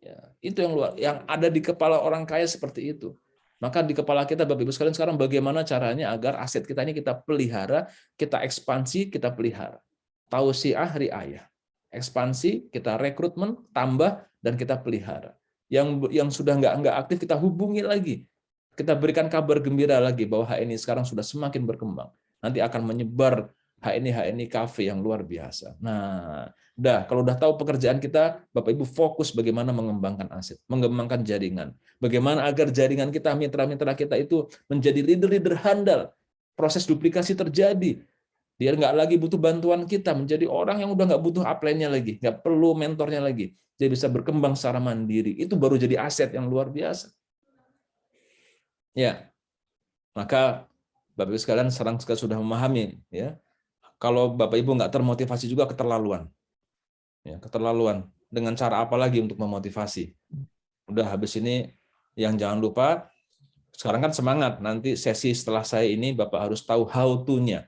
Ya, itu yang ada di kepala orang kaya seperti itu. Maka di kepala kita, Bapak Ibu sekalian, sekarang bagaimana caranya agar aset kita ini kita pelihara, kita ekspansi, kita pelihara. Tausiah riayah. Ekspansi, kita rekrutmen, tambah, dan kita pelihara. Yang sudah nggak aktif, kita hubungi lagi. Kita berikan kabar gembira lagi bahwa HNI sekarang sudah semakin berkembang. Nanti akan menyebar HNI Cafe yang luar biasa. Nah, kalau udah tahu pekerjaan kita, Bapak Ibu fokus bagaimana mengembangkan aset, mengembangkan jaringan. Bagaimana agar jaringan kita, mitra-mitra kita itu menjadi leader-leader handal proses duplikasi terjadi. Dia nggak lagi butuh bantuan kita, menjadi orang yang udah nggak butuh upline-nya lagi, nggak perlu mentornya lagi. Dia bisa berkembang secara mandiri. Itu baru jadi aset yang luar biasa. Ya, maka Bapak Ibu sekalian sekarang sudah memahami, ya. Kalau Bapak Ibu nggak termotivasi juga keterlaluan. Ya, keterlaluan. Dengan cara apa lagi untuk memotivasi? Udah habis ini, yang jangan lupa, sekarang kan semangat. Nanti sesi setelah saya ini Bapak harus tahu how to-nya.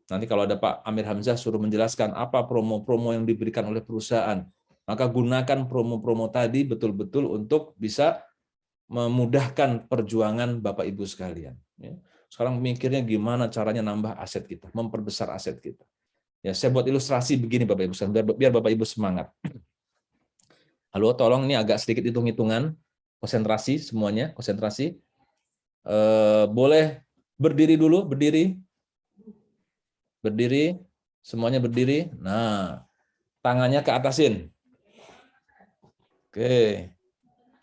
Nanti kalau ada Pak Amir Hamzah suruh menjelaskan apa promo-promo yang diberikan oleh perusahaan. Maka gunakan promo-promo tadi betul-betul untuk bisa memudahkan perjuangan Bapak Ibu sekalian. Sekarang mikirnya gimana caranya nambah aset kita, memperbesar aset kita. Ya, saya buat ilustrasi begini Bapak Ibu sekalian, biar Bapak Ibu semangat. Halo, tolong ini agak sedikit hitung-hitungan, konsentrasi semuanya, konsentrasi. Boleh berdiri dulu, berdiri, semuanya berdiri. Nah, tangannya ke atasin. Oke,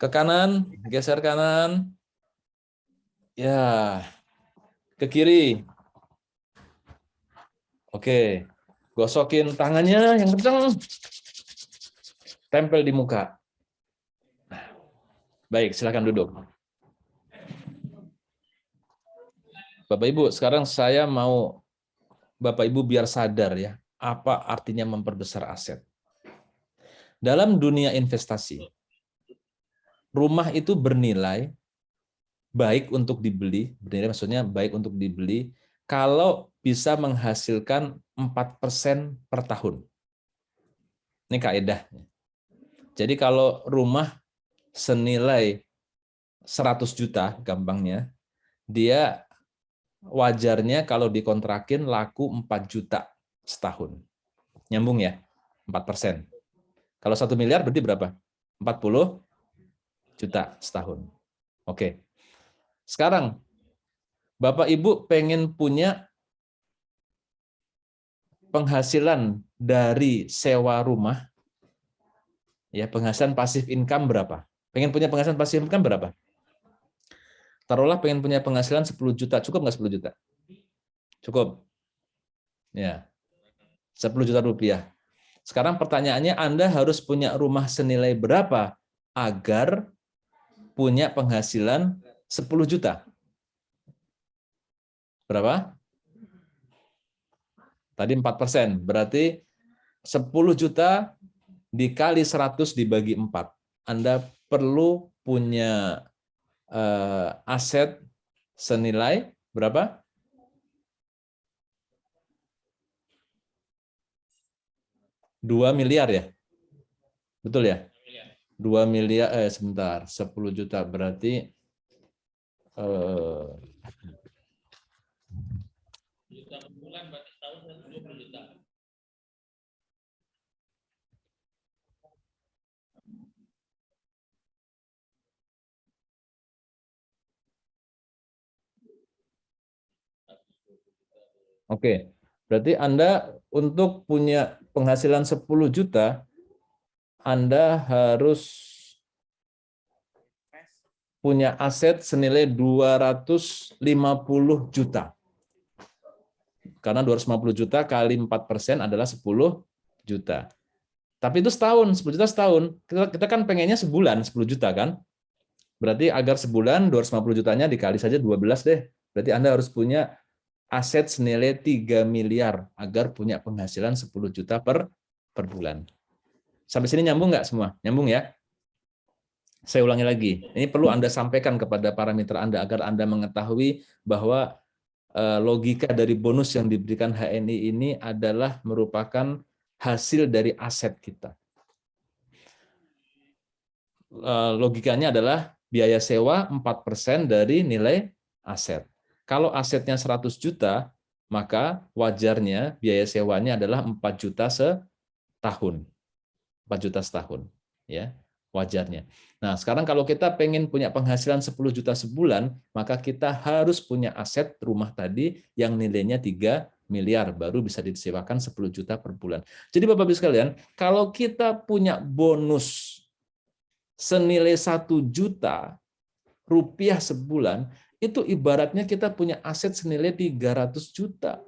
ke kanan, geser kanan. Ya, ke kiri. Oke, gosokin tangannya yang kencang. Tempel di muka. Baik, silakan duduk. Bapak Ibu, sekarang saya mau Bapak Ibu biar sadar ya, apa artinya memperbesar aset. Dalam dunia investasi, rumah itu bernilai baik untuk dibeli, bernilai maksudnya baik untuk dibeli kalau bisa menghasilkan 4% per tahun. Ini kaedahnya. Jadi kalau rumah senilai 100 juta, gampangnya, dia wajarnya kalau dikontrakin laku 4 juta setahun. Nyambung ya? 4%. Kalau 1 miliar berarti berapa? 40 juta setahun. Oke. Sekarang, Bapak Ibu pengen punya penghasilan dari sewa rumah, ya penghasilan pasif income berapa? Pengen punya penghasilan pasif income berapa? Taruhlah pengen punya penghasilan 10 juta, cukup nggak 10 juta? Cukup. Ya, 10 juta rupiah. Sekarang pertanyaannya, Anda harus punya rumah senilai berapa agar punya penghasilan 10 juta? Berapa? Tadi 4%, berarti 10 juta dikali 100 dibagi 4. Anda perlu punya aset senilai berapa? 2 miliar ya? Betul ya? 2 miliar, sebentar, 10 juta berarti Oke, berarti Anda untuk punya penghasilan 10 juta, Anda harus punya aset senilai 250 juta. Karena 250 juta kali 4% adalah 10 juta. Tapi itu setahun, 10 juta setahun. Kita kan pengennya sebulan 10 juta kan? Berarti agar sebulan 250 jutanya dikali saja 12 deh. Berarti Anda harus punya aset senilai 3 miliar agar punya penghasilan 10 juta per bulan. Sampai sini nyambung nggak semua? Nyambung ya? Saya ulangi lagi. Ini perlu Anda sampaikan kepada para mitra Anda agar Anda mengetahui bahwa logika dari bonus yang diberikan HNI ini adalah merupakan hasil dari aset kita. Logikanya adalah biaya sewa 4% dari nilai aset. Kalau asetnya 100 juta, maka wajarnya biaya sewanya adalah 4 juta setahun. 4 juta setahun, ya, wajarnya. Nah, sekarang kalau kita pengen punya penghasilan 10 juta sebulan, maka kita harus punya aset rumah tadi yang nilainya 3 miliar, baru bisa disewakan 10 juta per bulan. Jadi Bapak-Ibu sekalian, kalau kita punya bonus senilai 1 juta rupiah sebulan, itu ibaratnya kita punya aset senilai 300 juta.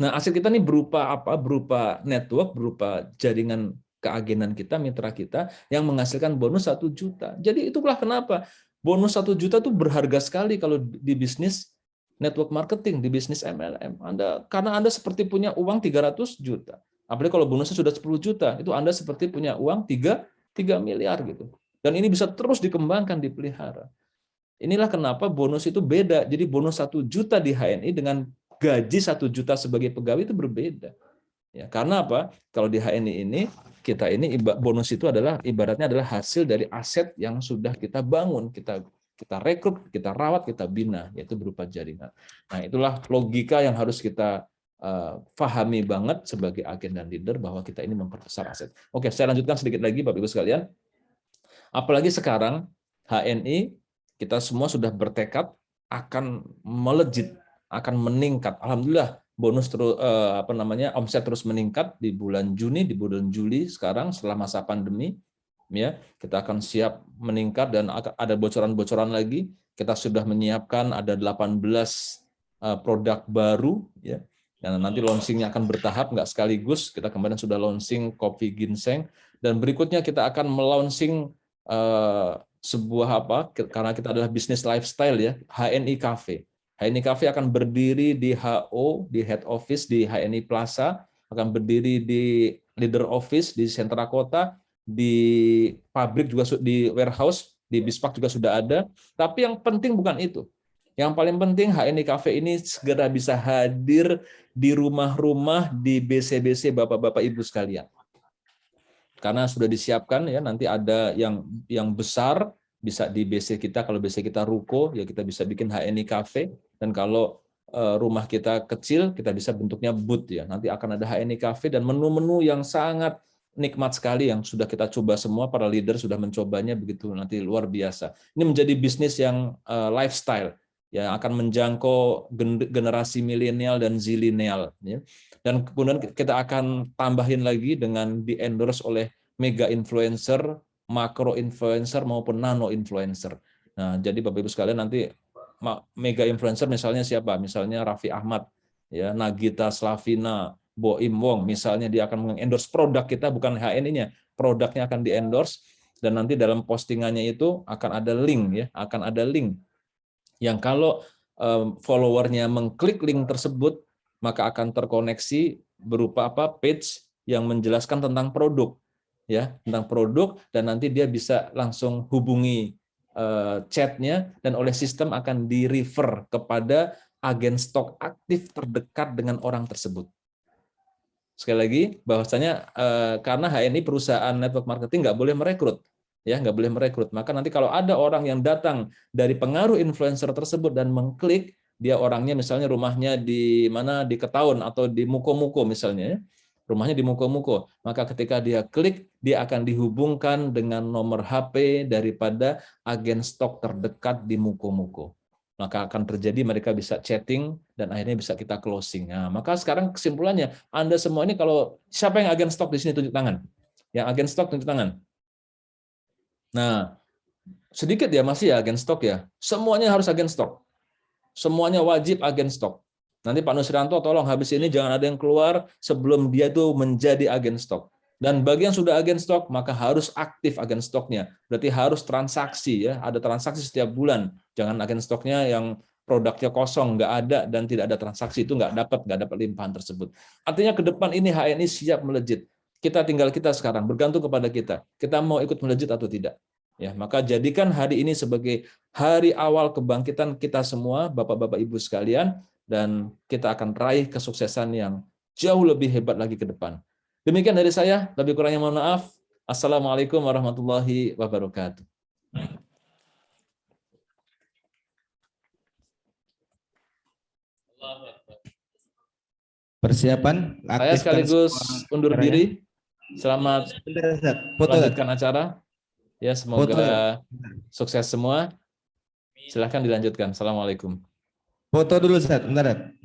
Nah, aset kita ini berupa apa? Berupa network, berupa jaringan keagenan kita, mitra kita yang menghasilkan bonus 1 juta. Jadi itulah kenapa bonus 1 juta itu berharga sekali kalau di bisnis network marketing, di bisnis MLM. Karena Anda seperti punya uang 300 juta. Apalagi kalau bonusnya sudah 10 juta, itu Anda seperti punya uang 3 miliar gitu. Dan ini bisa terus dikembangkan, dipelihara. Inilah kenapa bonus itu beda. Jadi bonus 1 juta di HNI dengan gaji 1 juta sebagai pegawai itu berbeda. Ya, karena apa? Kalau di HNI ini, kita ini bonus itu adalah ibaratnya adalah hasil dari aset yang sudah kita bangun, kita rekrut, kita rawat, kita bina, yaitu berupa jaringan. Nah, itulah logika yang harus kita pahami banget sebagai agen dan leader bahwa kita ini memperbesar aset. Oke, saya lanjutkan sedikit lagi Bapak Ibu sekalian. Apalagi sekarang HNI kita semua sudah bertekad akan melejit, akan meningkat. Alhamdulillah bonus terus omset terus meningkat di bulan Juni, di bulan Juli sekarang setelah masa pandemi ya. Kita akan siap meningkat dan ada bocoran-bocoran lagi. Kita sudah menyiapkan ada 18 produk baru ya. Dan nanti launchingnya akan bertahap, nggak sekaligus. Kita kemarin sudah launching kopi ginseng dan berikutnya kita akan melaunching sebuah karena kita adalah bisnis lifestyle ya, HNI Cafe. HNI Cafe akan berdiri di HO, di head office di HNI Plaza, akan berdiri di leader office di sentra kota, di pabrik juga, di warehouse, di Bispak juga sudah ada. Tapi yang penting bukan itu. Yang paling penting HNI Cafe ini segera bisa hadir di rumah-rumah, di BC-BC Bapak-Bapak Ibu sekalian. Karena sudah disiapkan ya, nanti ada yang besar bisa di BC kita. Kalau BC kita ruko ya kita bisa bikin HNI Cafe, dan kalau rumah kita kecil kita bisa bentuknya booth ya. Nanti akan ada HNI Cafe dan menu-menu yang sangat nikmat sekali yang sudah kita coba semua, para leader sudah mencobanya, begitu nanti luar biasa. Ini menjadi bisnis yang lifestyle yang akan menjangkau generasi milenial dan zilenial ya. Dan kemudian kita akan tambahin lagi dengan di-endorse oleh mega influencer, makro influencer maupun nano influencer. Nah, jadi Bapak Ibu sekalian nanti mega influencer misalnya siapa? Misalnya Raffi Ahmad, ya, Nagita Slavina, Boim Wong, misalnya dia akan mengendorse produk kita, bukan HNI-nya, produknya akan di-endorse, dan nanti dalam postingannya itu akan ada link ya, akan ada link yang kalau followernya mengklik link tersebut maka akan terkoneksi berupa page yang menjelaskan tentang produk ya, tentang produk, dan nanti dia bisa langsung hubungi chatnya dan oleh sistem akan di-refer kepada agen stok aktif terdekat dengan orang tersebut. Sekali lagi bahwasanya karena HNI perusahaan network marketing nggak boleh merekrut. Ya, nggak boleh merekrut. Maka nanti kalau ada orang yang datang dari pengaruh influencer tersebut dan mengklik, dia orangnya misalnya rumahnya di mana, di Ketaun atau di Muko-Muko misalnya, ya. Rumahnya di Muko-Muko. Maka ketika dia klik, dia akan dihubungkan dengan nomor HP daripada agen stok terdekat di Muko-Muko. Maka akan terjadi mereka bisa chatting dan akhirnya bisa kita closing. Nah, maka sekarang kesimpulannya, Anda semua ini kalau siapa yang agen stok di sini tunjuk tangan? Yang agen stok tunjuk tangan. Nah, sedikit ya masih ya agen stok ya. Semuanya harus agen stok. Semuanya wajib agen stok. Nanti Pak Nusrianto tolong habis ini jangan ada yang keluar sebelum dia itu menjadi agen stok. Dan bagi yang sudah agen stok maka harus aktif agen stoknya. Berarti harus transaksi ya, ada transaksi setiap bulan. Jangan agen stoknya yang produknya kosong, nggak ada dan tidak ada transaksi, itu nggak dapat limpahan tersebut. Artinya ke depan ini HNI siap melejit. Kita sekarang bergantung kepada kita. Kita mau ikut melejit atau tidak. Ya, maka jadikan hari ini sebagai hari awal kebangkitan kita semua, Bapak-bapak Ibu sekalian, dan kita akan raih kesuksesan yang jauh lebih hebat lagi ke depan. Demikian dari saya, lebih kurangnya mohon maaf. Assalamualaikum warahmatullahi wabarakatuh. Persiapan. Saya sekaligus undur diri. Selamat melanjutkan acara. Ya, semoga sukses semua. Silahkan dilanjutkan. Assalamualaikum. Foto dulu, Ustaz. Bentar.